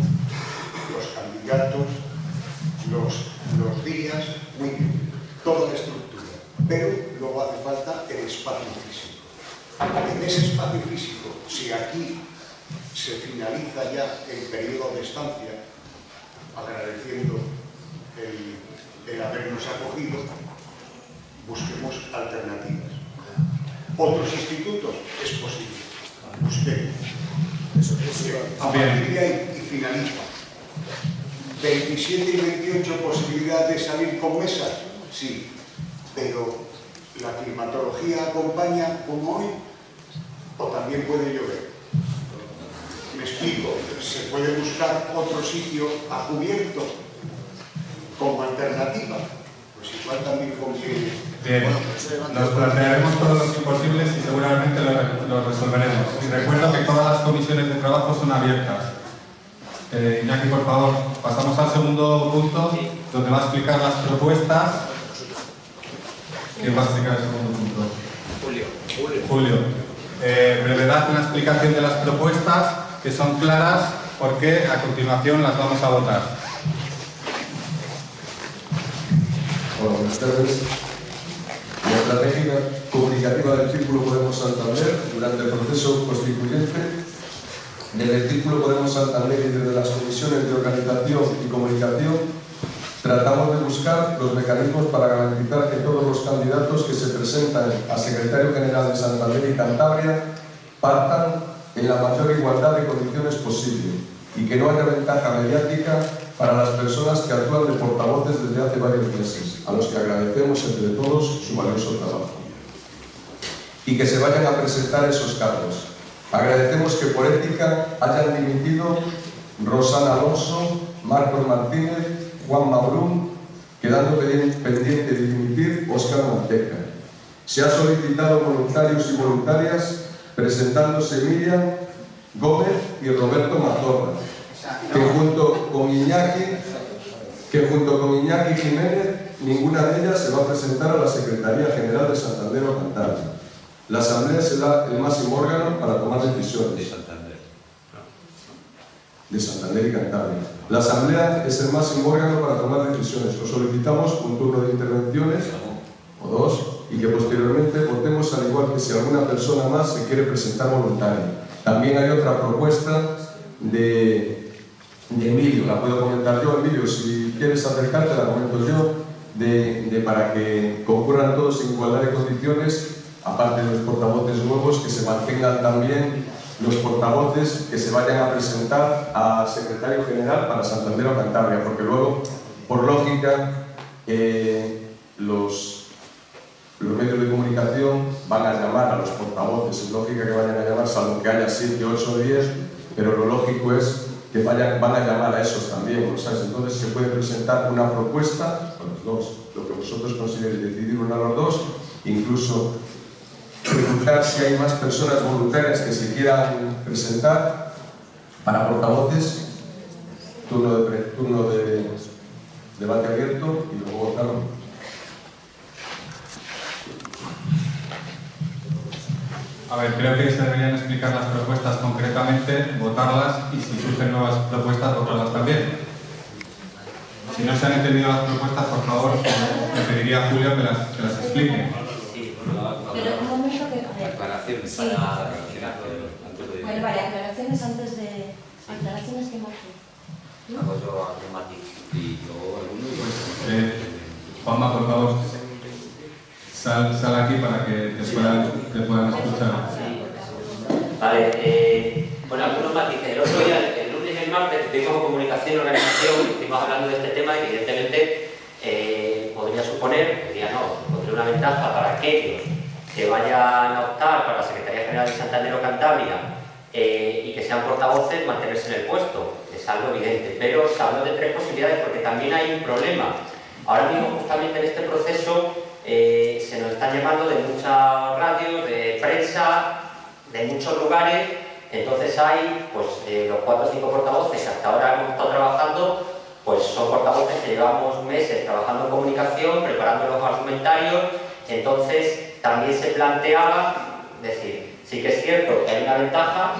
los candidatos, los días, muy bien, toda la estructura. Pero luego hace falta el espacio físico. En ese espacio físico, si aquí se finaliza ya el periodo de estancia, agradeciendo el habernos acogido, busquemos alternativas. Otros institutos es posible. Busquemos. A partir de ahí y finaliza. 27 y 28 posibilidades de salir con mesas, sí, pero la climatología acompaña como hoy, o también puede llover. Me explico, se puede buscar otro sitio a cubierto como alternativa, pues igual también conviene. Bien, nos plantearemos todos los imposibles y seguramente lo resolveremos. Y recuerdo que todas las comisiones de trabajo son abiertas. Iñaki, por favor, pasamos al segundo punto, donde va a explicar las propuestas. ¿Quién va a explicar el segundo punto? Julio. Brevedad en la explicación de las propuestas, que son claras, porque a continuación las vamos a votar. Hola, buenas tardes. La estrategia comunicativa del Círculo Podemos Santander durante el proceso constituyente. Desde el Círculo Podemos Santander y desde las comisiones de organización y comunicación tratamos de buscar los mecanismos para garantizar que todos los candidatos que se presentan a Secretario General de Santander y Cantabria partan en la mayor igualdad de condiciones posible y que no haya ventaja mediática para las personas que actúan de portavoces desde hace varios meses, a los que agradecemos entre todos su valioso trabajo. Y que se vayan a presentar esos cargos. Agradecemos que por ética hayan dimitido Rosana Alonso, Marcos Martínez, Juan Mabrún, quedando pendiente de dimitir Óscar Manteca. Se ha solicitado voluntarios y voluntarias presentándose Miriam Gómez y Roberto Mazorra, que junto con Iñaki Jiménez, ninguna de ellas se va a presentar a la Secretaría General de Santander o Cantabria. La Asamblea será el máximo órgano para tomar decisiones. De Santander y Cantabria. La Asamblea es el máximo órgano para tomar decisiones. Os solicitamos un turno de intervenciones, o dos, y que posteriormente votemos al igual que si alguna persona más se quiere presentar voluntaria. También hay otra propuesta de Emilio, la puedo comentar yo, Emilio, si quieres acercarte, la comento yo, para que concurran todos en igualdad de condiciones, aparte de los portavoces nuevos, que se mantengan también los portavoces que se vayan a presentar a secretario general para Santander o Cantabria, porque luego, por lógica, los medios de comunicación van a llamar a los portavoces. Es lógica que vayan a llamar, salvo que haya 7, 8 o 10, pero lo lógico es que van a llamar a esos también, ¿sabes? Entonces se puede presentar una propuesta con los dos, lo que vosotros consideréis, decidir uno a los dos, incluso preguntar si hay más personas voluntarias que se quieran presentar para portavoces, turno de debate abierto y luego votarlo. A ver, creo que se deberían explicar las propuestas concretamente, votarlas y si surgen nuevas propuestas, votarlas también. Si no se han entendido las propuestas, por favor, le pediría a Julio que las explique. Pero un momento que... Aclaraciones sí. para antes de... Vale, aclaraciones antes de... Aclaraciones que marque. Hago yo algún matiz y yo alguno... Juanma, por favor, sal aquí para que te puedan escuchar. Vale, bueno, algunos matices. El otro día, el lunes y el martes, estuvimos en comunicación y organización, estuvimos hablando de este tema y evidentemente podría suponer, diría no, pondría una ventaja para aquellos que vayan a optar para la Secretaría General de Santander o Cantabria y que sean portavoces, mantenerse en el puesto. Es algo evidente, pero se habla de 3 posibilidades porque también hay un problema. Ahora mismo, justamente en este proceso, se nos están llamando de muchas radios, de prensa, de muchos lugares. Entonces hay pues, los 4 o 5 portavoces que hasta ahora hemos estado trabajando, pues son portavoces que llevamos meses trabajando en comunicación, preparando los argumentarios. Entonces también se planteaba, es decir, sí que es cierto que hay una ventaja,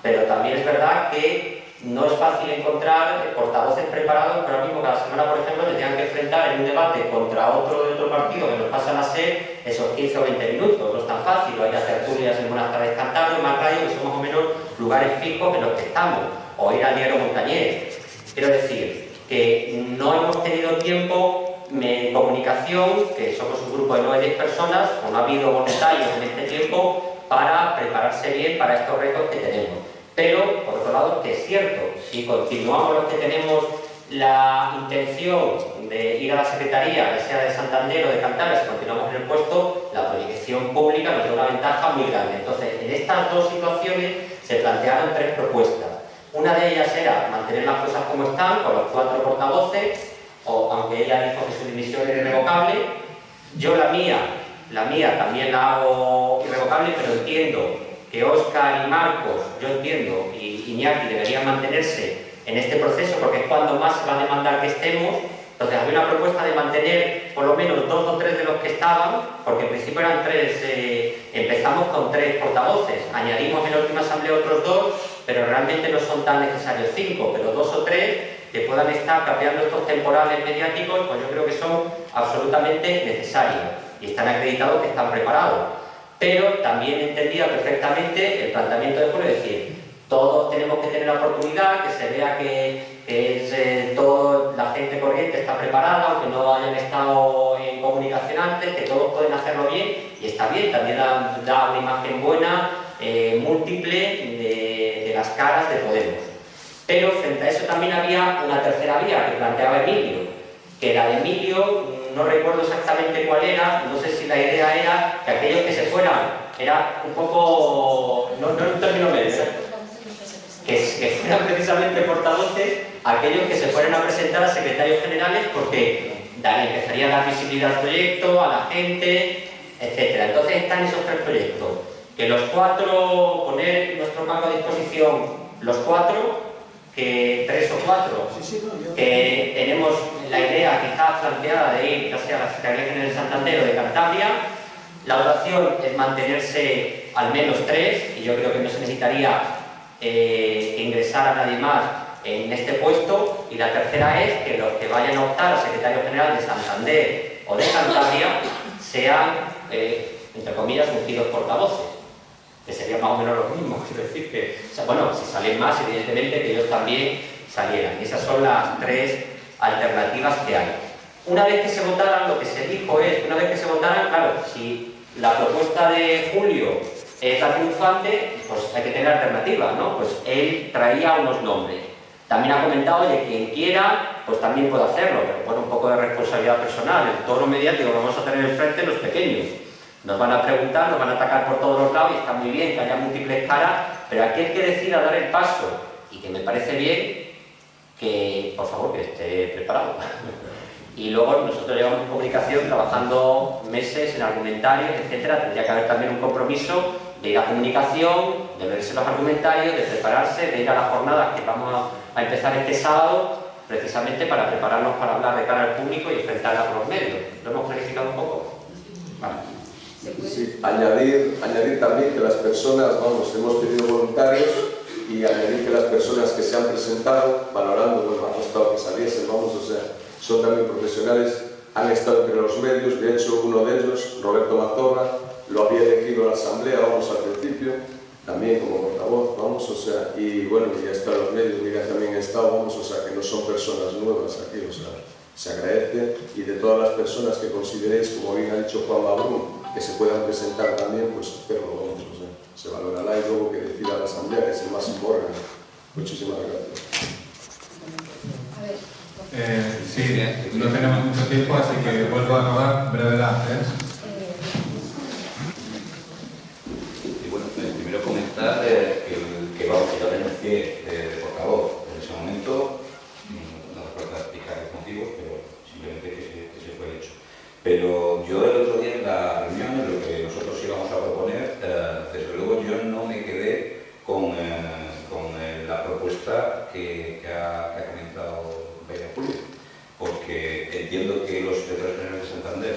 pero también es verdad que no es fácil encontrar portavoces preparados que ahora mismo cada semana, por ejemplo, se tengan que enfrentar en un debate contra otro de otro partido que nos pasan a ser esos 15 o 20 minutos. No es tan fácil, hay tertulias en Buenas Tardes Cantabria, más radio, que son más o menos lugares fijos en los que estamos, o ir al diario Montañés. Quiero decir que no hemos tenido tiempo en comunicación, que somos un grupo de 9 o 10 personas, o no ha habido voluntarios en este tiempo para prepararse bien para estos retos que tenemos. Pero, por otro lado, que es cierto, si continuamos los que tenemos la intención de ir a la Secretaría, ya sea de Santander o de Cantabria, si continuamos en el puesto, la proyección pública nos da una ventaja muy grande. Entonces, en estas dos situaciones se plantearon 3 propuestas. Una de ellas era mantener las cosas como están, con los 4 portavoces, o aunque ella dijo que su dimisión era irrevocable. Yo la mía también la hago irrevocable, pero entiendo que Óscar y Marcos, yo entiendo, y Iñaki deberían mantenerse en este proceso porque es cuando más se va a demandar que estemos. Entonces había una propuesta de mantener por lo menos 2 o 3 de los que estaban, porque en principio eran 3, empezamos con 3 portavoces, añadimos en la última asamblea otros 2, pero realmente no son tan necesarios 5, pero 2 o 3 que puedan estar capeando estos temporales mediáticos, pues yo creo que son absolutamente necesarios y están acreditados que están preparados. Pero también entendía perfectamente el planteamiento de Julio, es decir, todos tenemos que tener la oportunidad, que se vea que toda la gente corriente está preparada, aunque no hayan estado en comunicación antes, que todos pueden hacerlo bien, y está bien, también da una imagen buena, múltiple, de las caras de Podemos. Pero frente a eso también había una tercera vía que planteaba Emilio, que la de Emilio, no recuerdo exactamente cuál era, no sé si la idea era que aquellos que se fueran, era un poco, no en un término medio, que fueran precisamente portavoces aquellos que se fueran a presentar a secretarios generales porque empezaría a dar visibilidad al proyecto, a la gente, etc. Entonces están esos 3 proyectos, que los 4, poner nuestro cargo a disposición los 4, que 3 o 4, que tenemos la idea quizás planteada de ir ya sea a la Secretaría General de Santander o de Cantabria. La otra opción es mantenerse al menos 3, y yo creo que no se necesitaría que ingresara nadie más en este puesto. Y la tercera es que los que vayan a optar a Secretario General de Santander o de Cantabria sean, entre comillas, ungidos portavoces, que sería más o menos lo mismo. Quiero decir que, o sea, bueno, si salen más, evidentemente que ellos también salieran. Y esas son las 3 alternativas que hay. Una vez que se votaran, lo que se dijo es, una vez que se votaran, claro, si la propuesta de Julio es la triunfante, pues hay que tener alternativas, ¿no? Pues él traía unos nombres. También ha comentado de quien quiera, pues también puede hacerlo, pero bueno, un poco de responsabilidad personal. El toro mediático que vamos a tener enfrente los pequeños. Nos van a preguntar, nos van a atacar por todos los lados y está muy bien que haya múltiples caras, pero aquel que decida dar el paso y que me parece bien, que por favor que esté preparado. Y luego nosotros llevamos en comunicación trabajando meses en argumentarios, etcétera. Tendría que haber también un compromiso de ir a comunicación, de verse los argumentarios, de prepararse, de ir a las jornadas que vamos a empezar este sábado, precisamente para prepararnos para hablar de cara al público y enfrentarla con los medios. ¿Lo hemos clarificado un poco? Vale. Sí, añadir también que las personas, vamos, hemos pedido voluntarios y añadir que las personas que se han presentado, valorando, bueno, ha costado que saliesen, vamos, o sea, son también profesionales, han estado entre los medios. De hecho, uno de ellos, Roberto Mazorra, lo había elegido la asamblea, vamos, al principio, también como portavoz, vamos, o sea, y bueno, ya está en los medios, Miguel también ha estado, vamos, o sea, que no son personas nuevas aquí, o sea, se agradece, y de todas las personas que consideréis, como bien ha dicho Juan Labrún, que se puedan presentar también, pues hacerlo, vamos, o sea, se valorará y luego que decida la asamblea, que es el máximo órgano. Muchísimas gracias. Sí, no tenemos mucho tiempo, así que vuelvo a rogar brevedad. Y bueno, primero comentar que vamos, que yo renuncié de portavoz en ese momento, no recuerdo explicar los motivos, pero simplemente que se fue hecho. Pero yo el otro día en la reunión, en lo que nosotros íbamos a proponer, desde luego yo no me quedé con la propuesta que ha comentado Julio, porque entiendo que los secretarios generales de Santander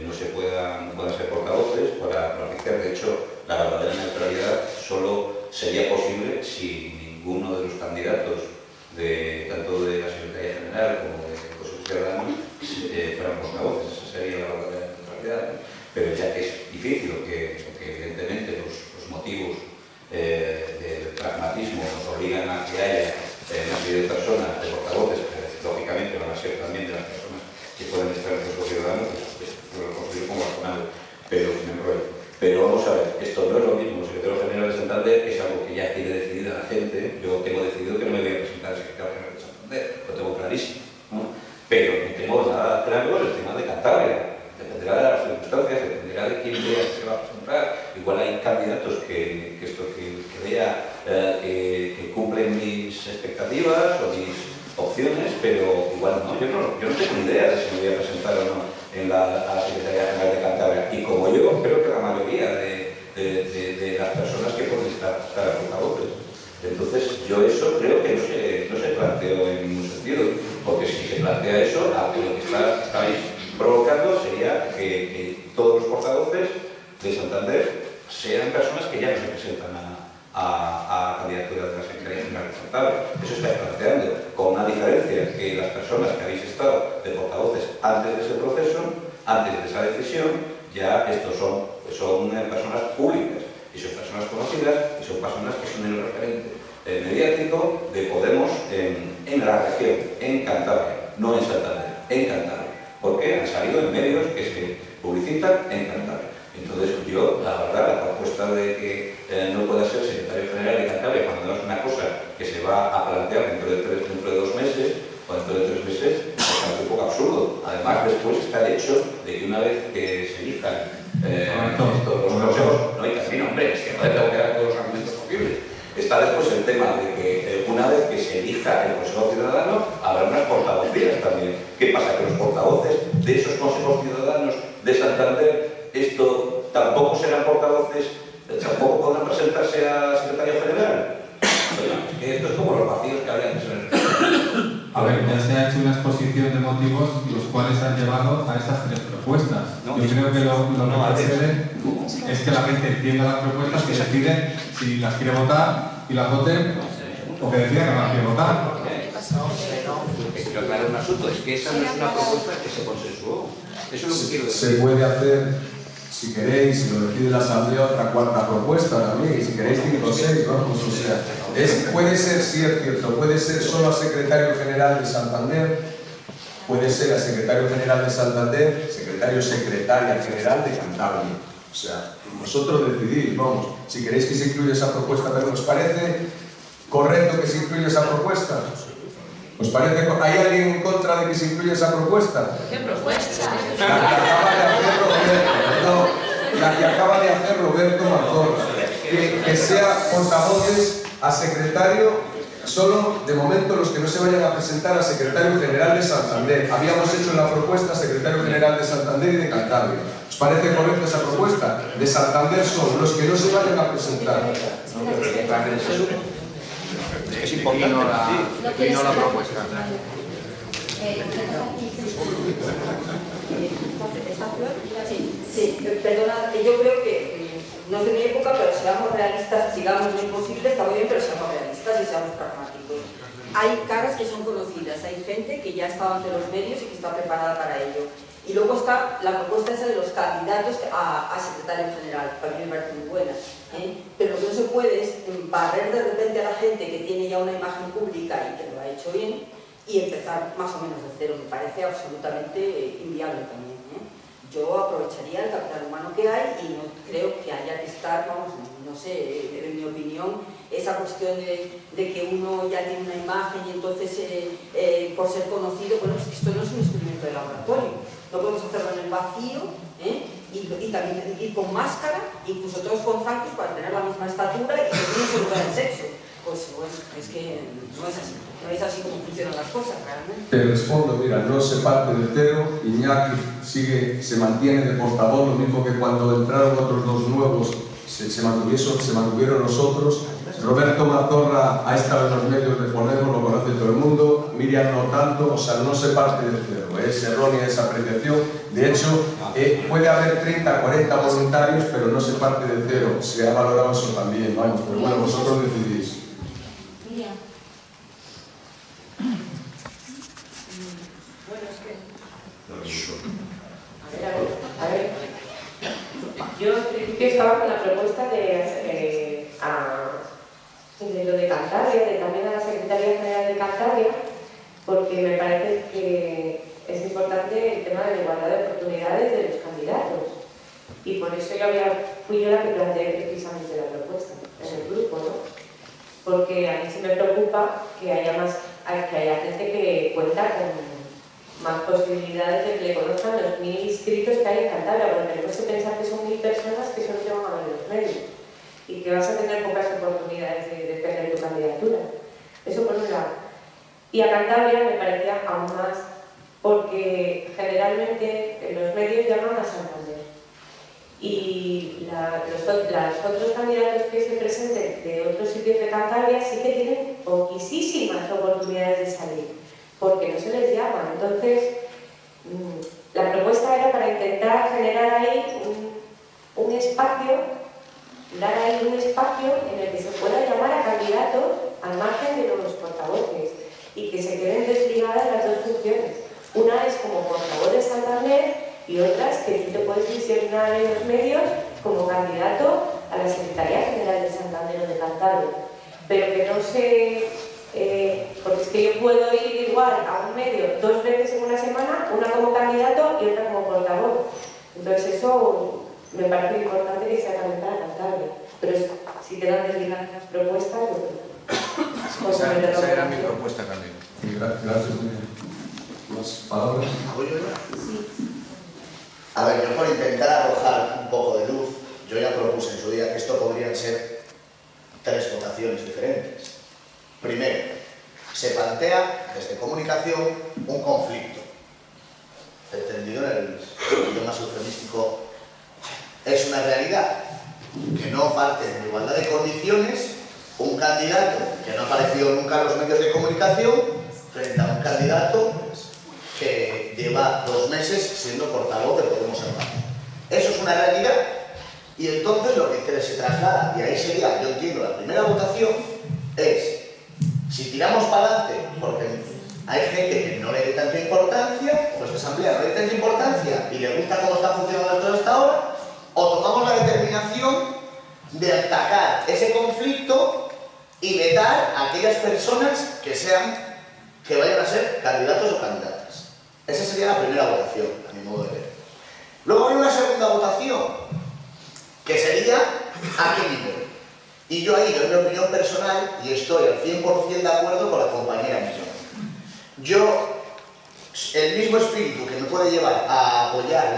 no puedan ser portavoces para proteger. De hecho, la verdadera neutralidad solo sería posible si ninguno de los candidatos, tanto de la Secretaría General como de Consejo Ciudadano, fueran portavoces. Esa sería la verdadera neutralidad, ¿no? Pero ya que es difícil, porque evidentemente los motivos del pragmatismo nos obligan a que haya una serie de personas, de portavoces, que lógicamente van a ser también de las personas que pueden estar en los ciudadanos, pues lo considero como razonable, pero me enrollo. Pero vamos a ver, esto no es lo mismo. El secretario general de Santander es algo que ya tiene decidida la gente. Yo tengo decidido que no me voy a presentar al secretario general de Santander, lo tengo clarísimo, ¿no? Pero no tengo nada claro el tema de Cantabria. Dependerá de las circunstancias, dependerá de quién vea que se va a presentar. Igual hay candidatos que vea que cumplen mis expectativas o mis opciones, pero igual no. Yo no tengo ni idea de si me voy a presentar o no a la Secretaría General de Cantabria. Y como yo creo que la mayoría de las personas que pueden estar portavoces. Entonces yo eso creo que no se planteó en ningún sentido, porque si se plantea eso, lo que estáis provocando sería que todos los portavoces de Santander sean personas que ya no se presentan a candidaturas de la Secretaría General de Cantabria. Eso estáis planteando, con una diferencia, que las personas que habéis estado de portavoces antes de ese proceso, antes de esa decisión, ya estos son personas públicas, y son personas conocidas, y son personas que son el referente mediático de Podemos en la región, en Cantabria, no en Santander, en Cantabria, porque han salido en medios que se publicitan en Cantabria. Entonces yo, la verdad, la propuesta de que no pueda ser secretario general de Cantabria cuando no es una cosa que se va a plantear dentro de 2 meses o dentro de 3 meses, es un poco absurdo. Además, después está el hecho de que una vez que se elijan los consejos, no hay camino, hombre, es que no tengo que dar todos los argumentos posibles. Está después el tema de que una vez que se elija el Consejo Ciudadano, habrá unas portavocías también. ¿Qué pasa? Que los portavoces de esos consejos ciudadanos de Santander, esto tampoco serán portavoces, tampoco podrán presentarse a secretario general. Bueno, es que esto es como los vacíos que habría que ser. A ver, ya se ha hecho una exposición de motivos los cuales han llevado a estas 3 propuestas. Yo creo que lo que procede es que la gente entienda las propuestas, que decide si las quiere votar y las voten, o que decida que no las quiere votar. Pero claro, un asunto, es que esa no es una propuesta que se consensuó. Eso es lo que quiero decir. Se puede hacer, si queréis, si lo decide la Asamblea, otra 4ª propuesta también, y si queréis 5 o 6, vamos, o sea, puede ser, sí es cierto, puede ser solo al secretario general de Santander, puede ser al secretario general de Santander, secretaria general de Cantabria, O sea, vosotros decidís, vamos, si queréis que se incluya esa propuesta, pero ¿os parece correcto que se incluya esa propuesta? ¿Os parece? ¿Hay alguien en contra de que se incluya esa propuesta? ¿Qué propuesta? La que acaba de hacer Roberto Mazorra. Que sea portavoces a secretario, solo de momento los que no se vayan a presentar a secretario general de Santander. Habíamos hecho la propuesta secretario general de Santander y de Cantabria. ¿Os parece correcta esa propuesta? De Santander son los que no se vayan a presentar. Es importante. Declino la propuesta. Sí, perdona, yo creo que no es de mi época, pero seamos realistas, sigamos lo imposible, está muy bien, pero seamos realistas y seamos pragmáticos. Hay caras que son conocidas, hay gente que ya ha estado ante los medios y que está preparada para ello. Y luego está la propuesta esa de los candidatos a secretario general, para mí me parece muy buena. Pero lo que no se puede es barrer de repente a la gente que tiene ya una imagen pública y que lo ha hecho bien y empezar más o menos de cero. Me parece absolutamente inviable también. Yo aprovecharía el capital humano que hay y no creo que haya que estar, vamos, no sé, en mi opinión, esa cuestión de que uno ya tiene una imagen y entonces por ser conocido, bueno, es que esto no es un experimento de laboratorio, no podemos hacerlo en el vacío, y también ir con máscara, incluso todos con zancos para tener la misma estatura y que no se lugar el sexo. Pues bueno, es que no es así como funcionan las cosas realmente. Te respondo, mira, no se parte de cero, Iñaki se mantiene de portavoz, lo mismo que cuando entraron otros dos nuevos se mantuvieron los otros. Roberto Mazorra ha estado en los medios de Podemos, lo conoce todo el mundo, Miriam no tanto, o sea, no se parte de cero, es errónea esa apreciación. De hecho, puede haber 30, 40 voluntarios, pero no se parte de cero, se ha valorado eso también, vamos, pero bueno, vosotros decidís. A ver. Yo en principio estaba con la propuesta de lo de Cantabria, también a la Secretaría General de Cantabria, porque me parece que es importante el tema de la igualdad de oportunidades de los candidatos. Y por eso fui yo la que planteé precisamente la propuesta en el grupo, ¿no? Porque a mí sí me preocupa que haya gente que cuenta con más posibilidades de que le conozcan los 1000 inscritos que hay en Cantabria, porque tenemos que pensar que son 1000 personas que solo te van a ver en los medios y que vas a tener pocas oportunidades de defender tu candidatura. Eso por un lado. Y a Cantabria me parecía aún más, porque generalmente en los medios llaman a Santander. Y los otros candidatos que se presenten de otros sitios de Cantabria sí que tienen poquísimas oportunidades de salir, porque no se les llama. Entonces, la propuesta era para intentar generar ahí un espacio, dar ahí un espacio en el que se pueda llamar a candidatos al margen de los portavoces y que se queden desligadas las dos funciones. Una es como portavoz de Santander y otra es que tú te puedes visionar en los medios como candidato a la Secretaría General de Santander o de Cantabria, pero que no se... porque es que yo puedo ir igual a un medio 2 veces en una semana, una como candidato y otra como portavoz. Entonces eso me parece importante que sea también para Cantabria. Pero si te dan desligadas las propuestas, pues esa era mi propuesta también. Gracias. ¿Más palabras? ¿Hago yo ya? Sí. A ver, yo por intentar arrojar un poco de luz, yo ya propuse en su día que esto podrían ser 3 votaciones diferentes. Primero, se plantea desde comunicación un conflicto, entendido en el sentido más eufemístico. Es una realidad que no parte de igualdad de condiciones un candidato que no ha aparecido nunca en los medios de comunicación frente a un candidato que lleva 2 meses siendo portavoz de Podemos en Madrid. Eso es una realidad y entonces lo que se traslada, y ahí sería, yo entiendo, la primera votación es: si tiramos para adelante, porque hay gente que no le dé tanta importancia, o esta asamblea no le dé tanta importancia y le gusta cómo está funcionando las cosas hasta ahora, o tomamos la determinación de atacar ese conflicto y vetar a aquellas personas que vayan a ser candidatos o candidatas. Esa sería la primera votación, a mi modo de ver. Luego hay una segunda votación, sería a qué nivel. Y yo ahí doy mi opinión personal y estoy al 100% de acuerdo con la compañera Millón. Yo, el mismo espíritu que me puede llevar a apoyar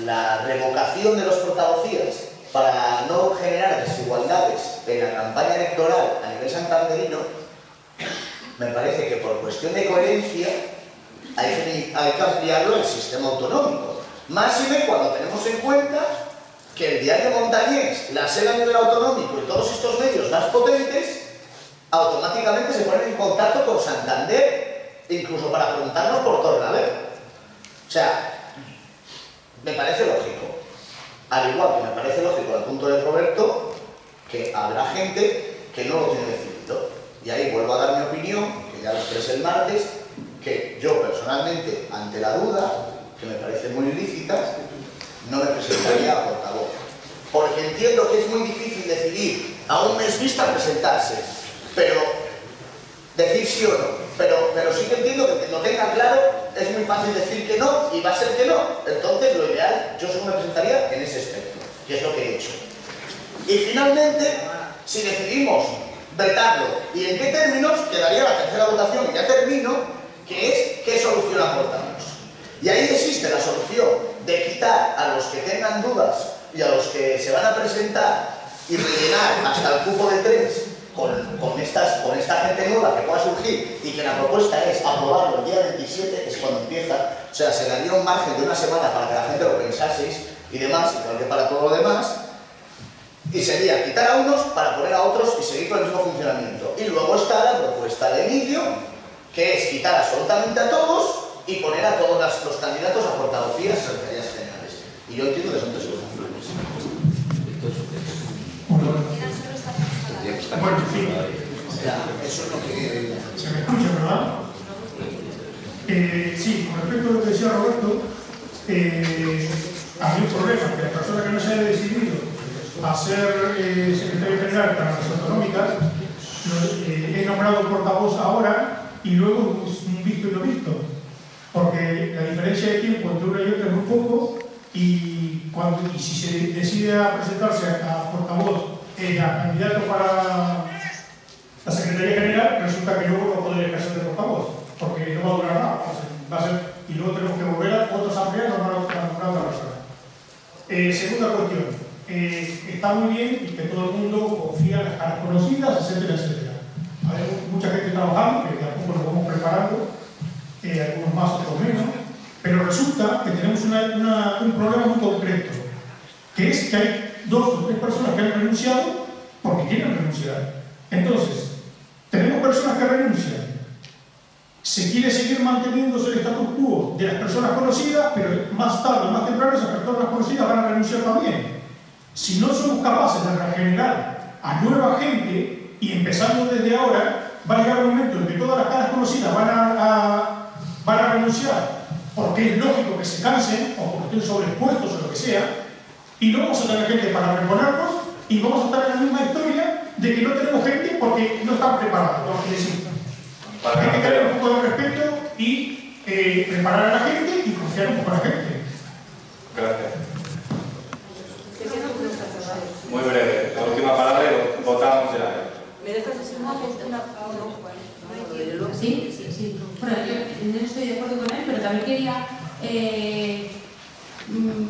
la revocación de los portavocías para no generar desigualdades en la campaña electoral a nivel santanderino, me parece que por cuestión de coherencia hay que ampliarlo al sistema autonómico. Máxime cuando tenemos en cuenta que el diario Montañés, la SER a nivel autonómico y todos estos medios más potentes automáticamente se ponen en contacto con Santander, incluso para preguntarnos por Tornaver. O sea, me parece lógico. Al igual que me parece lógico al punto de Roberto, que habrá gente que no lo tiene decidido. Y ahí vuelvo a dar mi opinión, que ya lo expresé el martes, que yo personalmente, ante la duda, que me parece muy ilícita, no me presentaría a portavoz. Porque entiendo que es muy difícil decidir a un mes vista presentarse, pero decir sí o no. Pero sí que entiendo que lo tenga claro, es muy fácil decir que no y va a ser que no. Entonces lo ideal, yo solo me presentaría en ese aspecto, que es lo que he hecho. Y finalmente, si decidimos vetarlo y en qué términos, quedaría la tercera votación y ya termino, que es qué solución aportamos. Y ahí existe la solución de quitar a los que tengan dudas y a los que se van a presentar y rellenar hasta el cupo de 3 con esta gente nueva que pueda surgir y que la propuesta es aprobarlo el día 27, que es cuando empieza. O sea, se daría un margen de una semana para que la gente lo pensaseis y demás, igual que para todo lo demás, y sería quitar a unos para poner a otros y seguir con el mismo funcionamiento. Y luego está la propuesta de Emilio, que es quitar absolutamente a todos y poner a todos los candidatos a portavocías y secretarías generales. Y yo entiendo que son tres soluciones. Bueno, sí. Eso es lo que... ¿Se me escucha, verdad? Sí, con respecto a lo que decía Roberto, hay un problema, que la persona que no se haya decidido a ser secretario general para las autonómicas es nombrado portavoz ahora y luego un visto y no visto. Porque la diferencia de tiempo entre una y otra es muy poco y si se decide a presentarse a portavoz, a candidato para la Secretaría General, resulta que luego no va a poder ejercer de portavoz, porque no va a durar nada. Y luego tenemos que volver a otra asamblea para nombrar a otra persona. Segunda cuestión, está muy bien y que todo el mundo confía en las caras conocidas, etcétera, etcétera. Hay mucha gente trabajando, que de a poco lo vamos preparando, algunos más, otros menos, pero resulta que tenemos un problema muy concreto, que es que hay 2 o 3 personas que han renunciado porque quieren renunciar. Entonces, tenemos personas que renuncian, se quiere seguir manteniéndose el status quo de las personas conocidas, pero más tarde o más temprano esas personas conocidas van a renunciar también. Si no somos capaces de regenerar a nueva gente, y empezando desde ahora, va a llegar un momento en que todas las caras conocidas van a renunciar, porque es lógico que se cansen, o porque estén sobreexpuestos o lo que sea, y no vamos a tener gente para reponernos, y vamos a estar en la misma historia de que no tenemos gente porque no están preparados, por así decirlo. Hay que tener un poco de respeto y preparar a la gente y confiar un poco a la gente. Gracias. Muy breve, la última palabra y votamos ya. ¿Me dejas hacer una Sí. Bueno, yo no estoy de acuerdo con él, pero también quería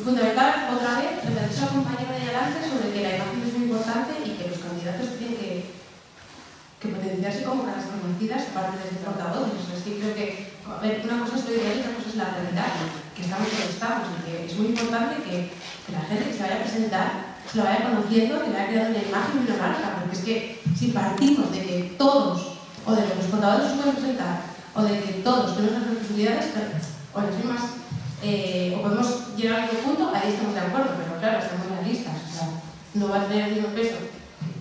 fundamentar otra vez lo que ha dicho la compañera de adelante sobre que la imagen es muy importante y que los candidatos tienen que potenciarse como caras conocidas aparte de ser portavoces. Es que creo que, a ver, una cosa es lo ideal y otra cosa es la realidad, que estamos donde estamos y que es muy importante que la gente que se vaya a presentar se lo vaya conociendo, que le vaya creando una imagen y una marca, porque es que si partimos de que todos, o de que los portavoces se pueden presentar, o de que todos tenemos las responsabilidades, o las mismas, o podemos llegar a algún punto, ahí estamos de acuerdo, pero claro, estamos realistas, o sea, no va a tener el mismo peso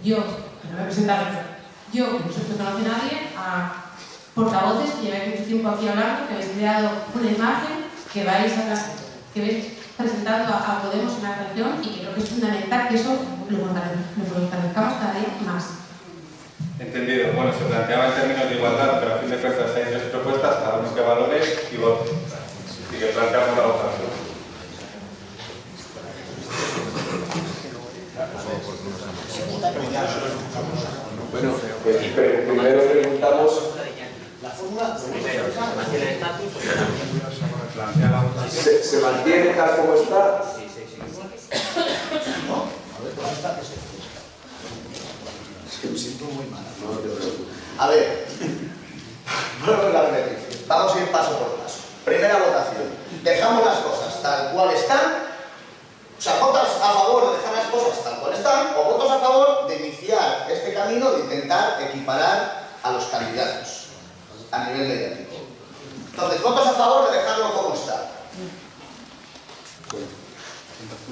yo, que no voy a presentar, yo, que no soy conoce a nadie, a portavoces que lleváis mucho tiempo aquí hablando, que habéis creado una imagen, que vais presentando a Podemos una canción y que creo que es fundamental que eso lo fortalezcamos cada día más. Entendido. Bueno, se planteaba en términos de igualdad, pero a fin de cuentas hay 3 propuestas, cada uno que valore y vote. Y que planteamos la votación. Primero, ¿se mantiene el estatus o se cambia? ¿Se mantiene tal como está? Sí, sí, sí. ¿No? A ver, ¿cómo está? Es que me siento muy mal. No te preocupes. A ver, vuelvo a repetir. Vamos a ir paso por paso. Primera votación. Dejamos las cosas tal cual están. O sea, ¿votas a favor de dejar las cosas tal cual están o votos a favor de iniciar este camino de intentar equiparar a los candidatos a nivel mediático? Entonces, ¿votos a favor de dejarlo como está?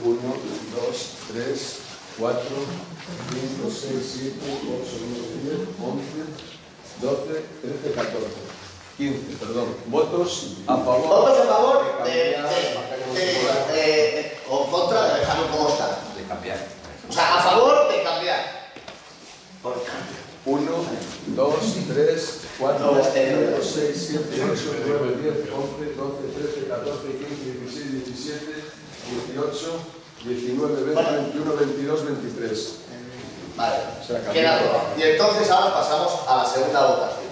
1, 2, 3, 4, 5, 6, 7, 8, 9, 10, 11, 12, 13, 14. 15, perdón. ¿Votos a favor? ¿Votos a favor o en contra de dejarlo como está? De cambiar. O sea, a favor de cambiar. Por cambio. 1, 2, 3, 4, 5, 6, 7, 8, 9, 10, 11, 12, 13, 14, 15, 16, 17, 18, 19, 20, 21, 22, 23. Vale, queda todo. Y entonces ahora pasamos a la segunda votación.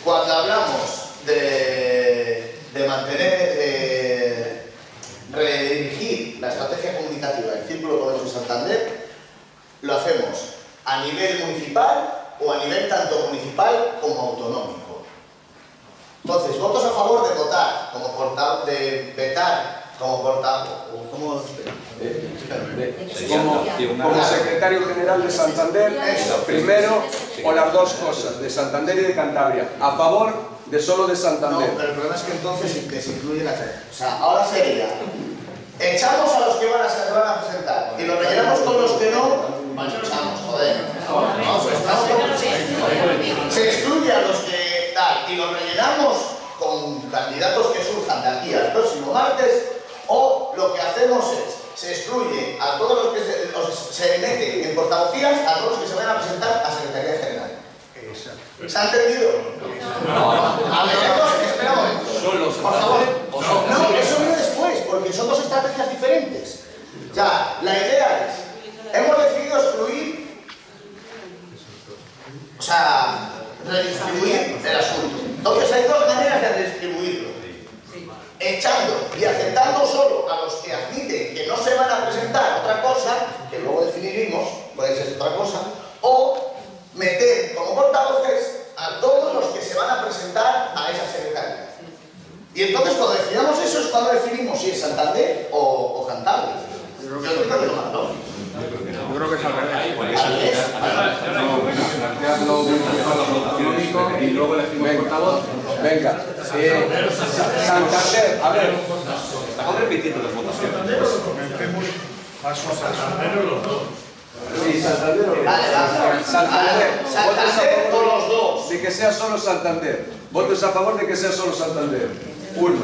Cuando hablamos de mantener, redirigir la estrategia comunicativa del Círculo Podemos en Santander, lo hacemos a nivel municipal o a nivel tanto municipal como autonómico. Entonces, votos a favor de votar como portavoz, de vetar como portavoz, como secretario general de Santander, primero, o las dos cosas, de Santander y de Cantabria, a favor de solo de Santander. No, pero el problema es que entonces se incluye la tres. O sea, ahora sería, echamos a los que se van a presentar y los rellenamos con los que no. Echamos, joder. Se excluye a los que tal y los rellenamos con candidatos que surjan de aquí al próximo martes, o lo que hacemos es, se excluye a todos los que se mete en portavocías, a todos los que se van a presentar a Secretaría General. ¿Se ha entendido? No. A ver, entonces, espera un momento. Por favor. No, eso viene después, porque son dos estrategias diferentes. Ya, la idea es, hemos decidido excluir, o sea, redistribuir el asunto. Entonces hay dos maneras de redistribuirlo. Echando y aceptando solo a los que admiten que no se van a presentar otra cosa, que luego definiremos, puede ser otra cosa, o meter como portavoces a todos los que se van a presentar a esa secretaría. Y entonces cuando definamos eso es cuando definimos si es Santander o Cantabria. Yo creo que no más, ¿no? Yo creo que es al revés. Plantearlo autonómico y luego elegimos portavoz. Venga, Santander, a ver. Estamos repitiendo las votaciones. Santander o los dos. Sí, Santander o los dos. Santander o los dos. De que sea solo Santander. ¿Votos a favor de que sea solo Santander? 1.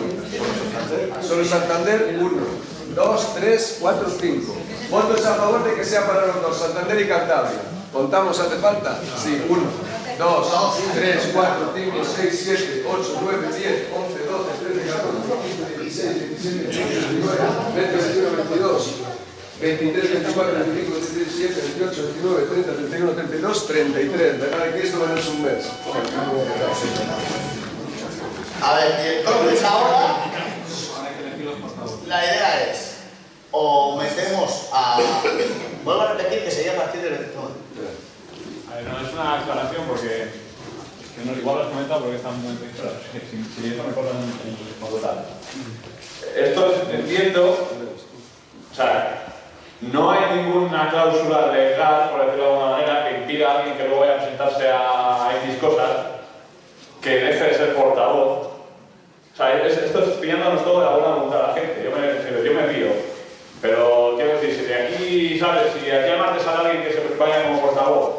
Solo Santander, 1. 2, 3, 4, 5. ¿Votos a favor de que sea para los dos, Santander y Cantabria? ¿Contamos? ¿Hace falta? Sí, 1, 2, 3, 4, 5, 6, 7, 8, 9, 10, 11, 12, 13, 14, 15, 16, 17, 18, 19, 20, 21, 22, 23, 24, 25, 26, 27, 28, 29, 30, 31, 32, 33. ¿Verdad que esto no es un mes? A ver, entonces ahora la idea es, o metemos a... Vuelvo a repetir que sería a partir del 29. A ver, no, es una aclaración porque que no, igual lo has comentado porque están muy claros. Si eso me cortan en total. Esto entiendo, o sea, no hay ninguna cláusula legal, por decirlo de alguna manera, que impida a alguien que luego vaya a presentarse a X cosas que deje de ser portavoz. O sea, esto es pillándonos todo de alguna monta a la gente. Yo me río. Pero quiero decir, si de aquí, ¿sabes? Si de aquí al martes sale alguien que se vaya como portavoz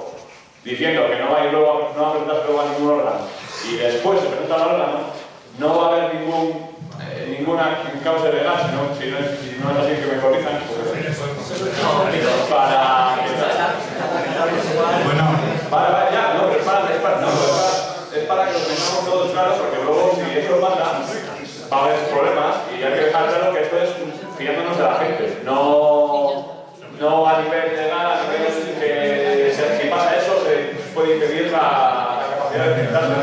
diciendo que no va a ir luego, no va a presentarse luego a ningún órgano y después se presenta al órgano, no va a haber ninguna causa legal, si no es así que me corrijan. Vale, ya, no, pero es para que lo tengamos todos claros, porque luego si eso pasa, va a haber problemas y hay que dejar claro que esto es fiándonos de la gente, no a nivel legal, a nivel que si pasa eso se puede impedir la capacidad de presentarse.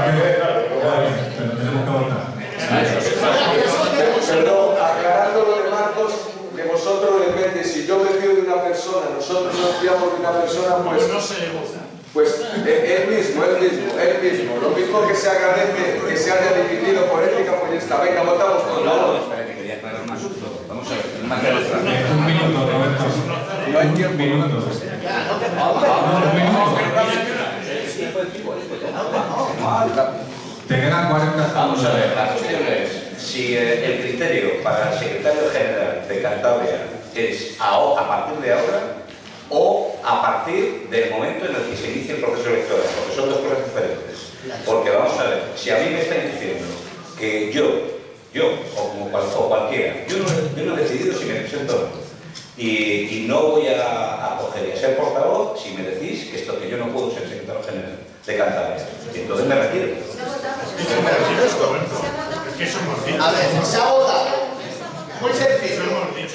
una persona, nosotros nos fiamos de una persona, pues no se le vota. Pues él mismo. Lo mismo que se agradece que se haya dividido por ética, pues ya está. Venga, votamos por favor. Espera, que quería aclarar un asunto. Vamos a ver. Un minuto, Roberto. No hay tiempo. Te quedan 40 segundos. Vamos a ver, la cuestión es si el criterio para el secretario general de Cantabria es a partir de ahora o a partir del momento en el que se inicie el proceso electoral, porque son dos cosas diferentes. Porque vamos a ver, si a mí me están diciendo que yo o cualquiera, yo no he decidido si me presento o no. Y no voy a coger y a ser portavoz si me decís que yo no puedo ser secretario general de Cantabria. Y entonces me retiro. A ver, se ha votado. Muy sencillo. Muy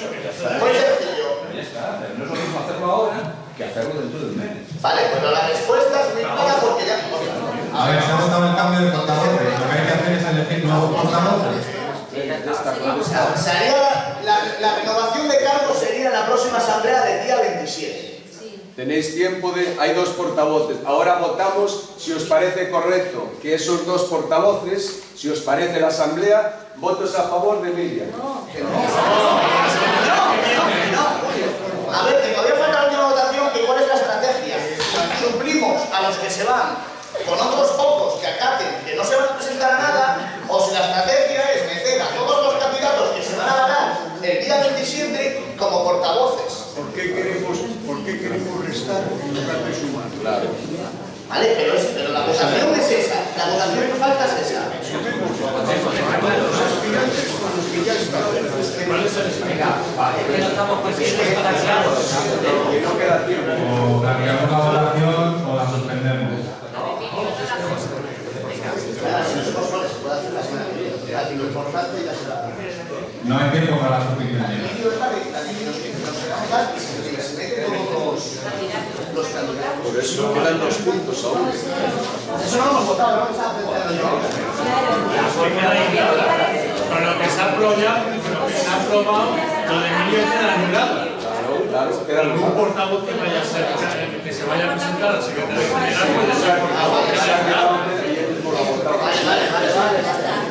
sencillo. Ya está, pero no es lo mismo hacerlo ahora que hacerlo dentro de un mes. Vale, pero la respuesta es muy clara porque ya... A ver, se ha votado el cambio de portavoz. Lo que hay que hacer es elegir nuevos portavoces. La renovación de cargos sería en la próxima asamblea del día 27. Tenéis tiempo de... Hay dos portavoces. Ahora votamos si os parece correcto que esos dos portavoces, si os parece la asamblea, votos a favor de Miriam. A ver, que todavía falta la última votación, que cuál es la estrategia. Suplimos a los que se van con otros pocos que acaten, que no se van a presentar a nada, o si la estrategia es meter a todos los candidatos que se van a ganar el día 27 como portavoces. ¿Por qué queremos restar lugares humanos? Claro. Vale, pero la votación es esa. La votación que falta es esa. Los aspirantes con los que ya están. Que no estamos conscientes de estar claros. Que no queda tiempo. O cambiamos la votación o la suspendemos. Si nosotros no se puede hacer la semana que viene. Lo importante ya será. No hay tiempo para la suficiencia. Por eso quedan 2 puntos aún. Eso no lo hemos votado, no lo estaba pensando Con lo que se ha aprobado, lo de Emilio queda anulado. Claro, queda ningún portavoz que vaya a ser, que se vaya a presentar al secretario general puede ser portavoz que se ha quedado.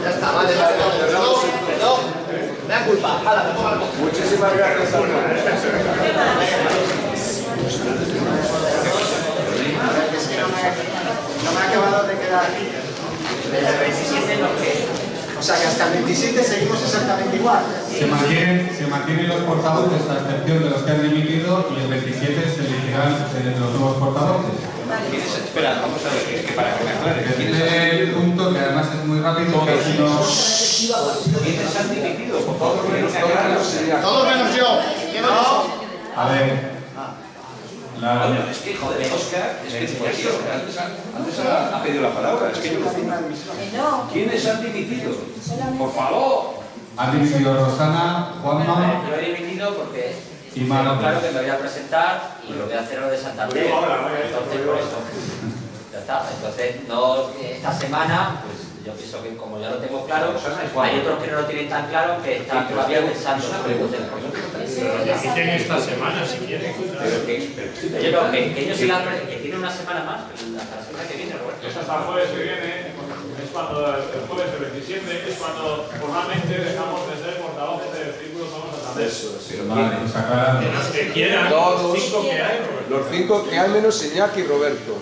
Ya está, vale. Perdón. Me da culpa. Muchísimas gracias a todos. No me ha acabado de quedar aquí. Desde el 27 no que. O sea que hasta el 27 seguimos exactamente igual. Se mantienen los portavoces a excepción de los que han dimitido y el 27 se elegirán los nuevos portavoces. Espera, vamos a ver, es que para que me aclare. Este punto, que además es muy rápido, que si no... ¿Quiénes han dimitido? Por favor, que no se aclaren. Todos menos yo. A ver... Coño, es que, joder, Óscar, es que antes ha pedido la palabra, es que yo no. ¿Quiénes han dimitido? Por favor. Han dimitido Rosana, Juanma... Yo he dimitido porque y Marta. claro que me voy a presentar y lo voy a hacer lo de Santander. Entonces, por eso. Ya está. Entonces, no, esta semana, pues yo pienso que como ya lo tengo claro, hay otros que no lo tienen tan claro que están todavía pensando sobre el Quiten esta semana si quieren. Yo creo que ellos que tienen una semana más, hasta la semana que viene, Roberto. Es hasta el jueves que viene, es cuando el jueves del 27 es cuando formalmente dejamos de ser portavoces del Círculo Somos Santander. Eso es. Vale, pues aclaran. Que los que quieran, Todos, los 5 que hay, Roberto. los 5 que hay menos Iñaki y Roberto.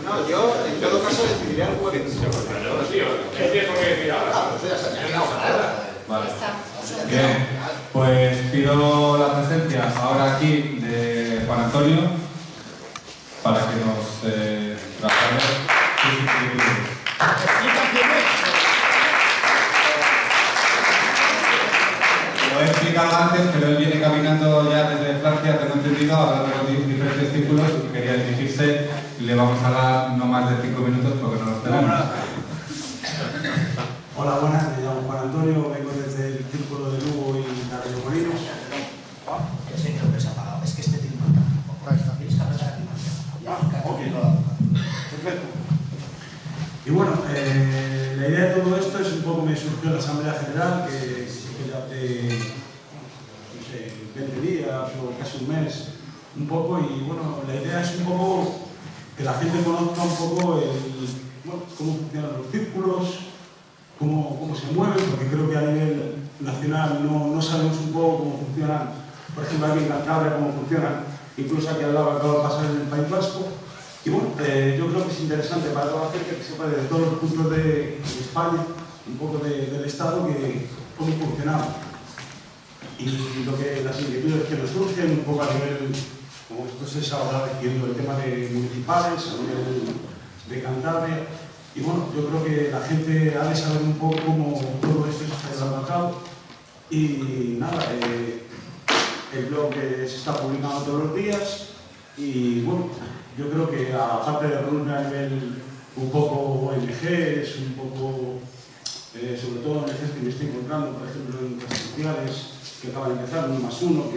No, yo en todo caso decidiré el jueves. ¿Qué tienes por qué decir ahora? Vale. Bien, pues pido la presencia ahora aquí de Juan Antonio para que nos traslade sus inquietudes. Lo he explicado antes, pero él viene caminando ya desde Francia, tengo entendido, hablando con diferentes círculos y quería dirigirse. Le vamos a dar no más de 5 minutos porque no los tenemos. Hola, buenas, me llamo Juan Antonio, vengo desde el Círculo de Lugo y Carrillo Molinos. Que sí, creo que se ha apagado. Es que este tiene un montón. Tienes que apretar aquí. Perfecto. Y bueno, la idea de todo esto es un poco, me surgió en la Asamblea General, que sí que ya hace, no sé, 20 días o casi un mes, un poco, y bueno, la idea es un poco que la gente conozca un poco cómo funcionan los círculos, cómo se mueven, porque creo que a nivel nacional no sabemos un poco cómo funcionan, por ejemplo, aquí en Cantabria, cómo funcionan, incluso aquí al lado acaba de pasar en el País Vasco. Y bueno, yo creo que es interesante para toda la gente que sepa desde todos los puntos de España, un poco del Estado, cómo funcionamos. Y las inquietudes que nos surgen, un poco a nivel, como esto se está ahora diciendo, el tema de municipales, a nivel de Cantabria. Y bueno, yo creo que la gente ha de saber un poco cómo todo esto se está llevando a cabo. Y nada, el blog se está publicando todos los días. Y bueno, yo creo que aparte de reunirme a nivel un poco ONGs, un poco, sobre todo ONGs que me estoy encontrando, por ejemplo, en redes sociales, que acaban de empezar, 1+1,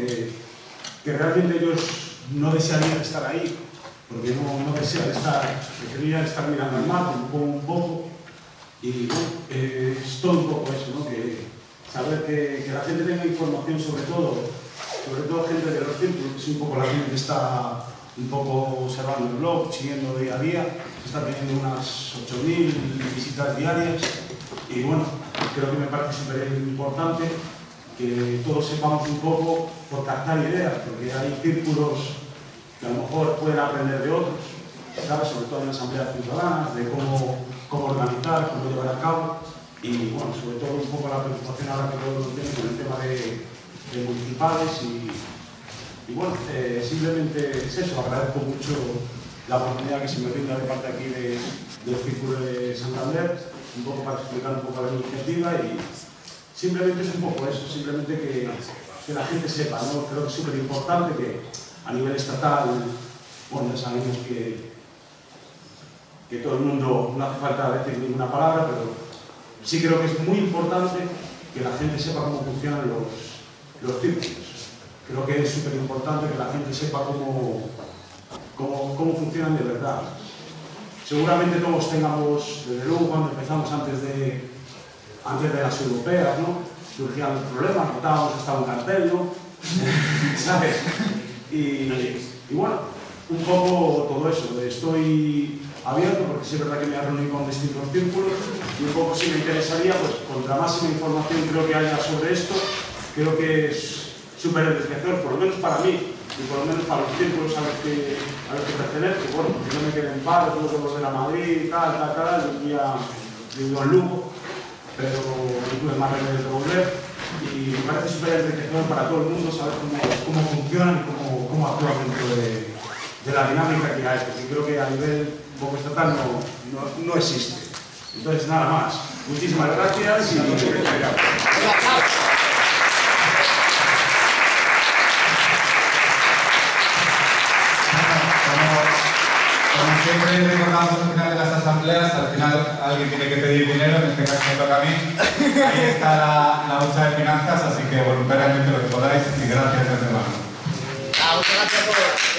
que realmente ellos no desearían estar ahí, porque no desean estar, preferirían estar mirando al mar un poco, y bueno, es todo un poco eso, ¿no? Que saber que la gente tenga información sobre todo gente de los círculos, que es un poco la gente que está un poco observando el blog, siguiendo día a día, está teniendo unas 8.000 visitas diarias, y bueno, creo que me parece súper importante que todos sepamos un poco por captar ideas, porque hay círculos que a lo mejor pueden aprender de otros, ¿sabes? Sobre todo en asambleas ciudadanas, de cómo organizar, cómo llevar a cabo, y bueno, sobre todo un poco la preocupación ahora que todos tienen con el tema de municipales y bueno, simplemente es eso, agradezco mucho la oportunidad que se me brinda de parte aquí del Círculo de Santander, un poco para explicar un poco la iniciativa y simplemente es un poco eso, simplemente que la gente sepa, ¿no? Creo que es súper importante que a nivel estatal, bueno, ya sabemos que todo el mundo, no hace falta decir ninguna palabra, pero sí creo que es muy importante que la gente sepa cómo funcionan los círculos. Creo que es súper importante que la gente sepa cómo funcionan de verdad. Seguramente todos tengamos, desde luego cuando empezamos antes de las europeas, ¿no? Surgían los problemas, notábamos hasta un cartel, ¿no? ¿Sabes? Y bueno, un poco todo eso. Estoy abierto porque sí es verdad que me he reunido con distintos círculos y un poco si me interesaría, pues contra máxima información creo que haya sobre esto, creo que es súper enriquecedor, por lo menos para mí y por lo menos para los círculos a los que pertenezco, bueno, porque no me quede en paro, tengo que volver a Madrid, tal, y ya vivo en Lugo, pero no tuve más remedio que volver y me parece súper enriquecedor para todo el mundo saber cómo funcionan y cómo actúan dentro de la dinámica que hay, porque creo que a nivel un poco estatal no existe. Entonces, nada más. Muchísimas gracias y como siempre recordamos al final de las asambleas, al final alguien tiene que pedir dinero, en este caso me toca a mí. Ahí está la bolsa de finanzas, así que voluntariamente lo que podáis y gracias de antemano. Muchas gracias a todos.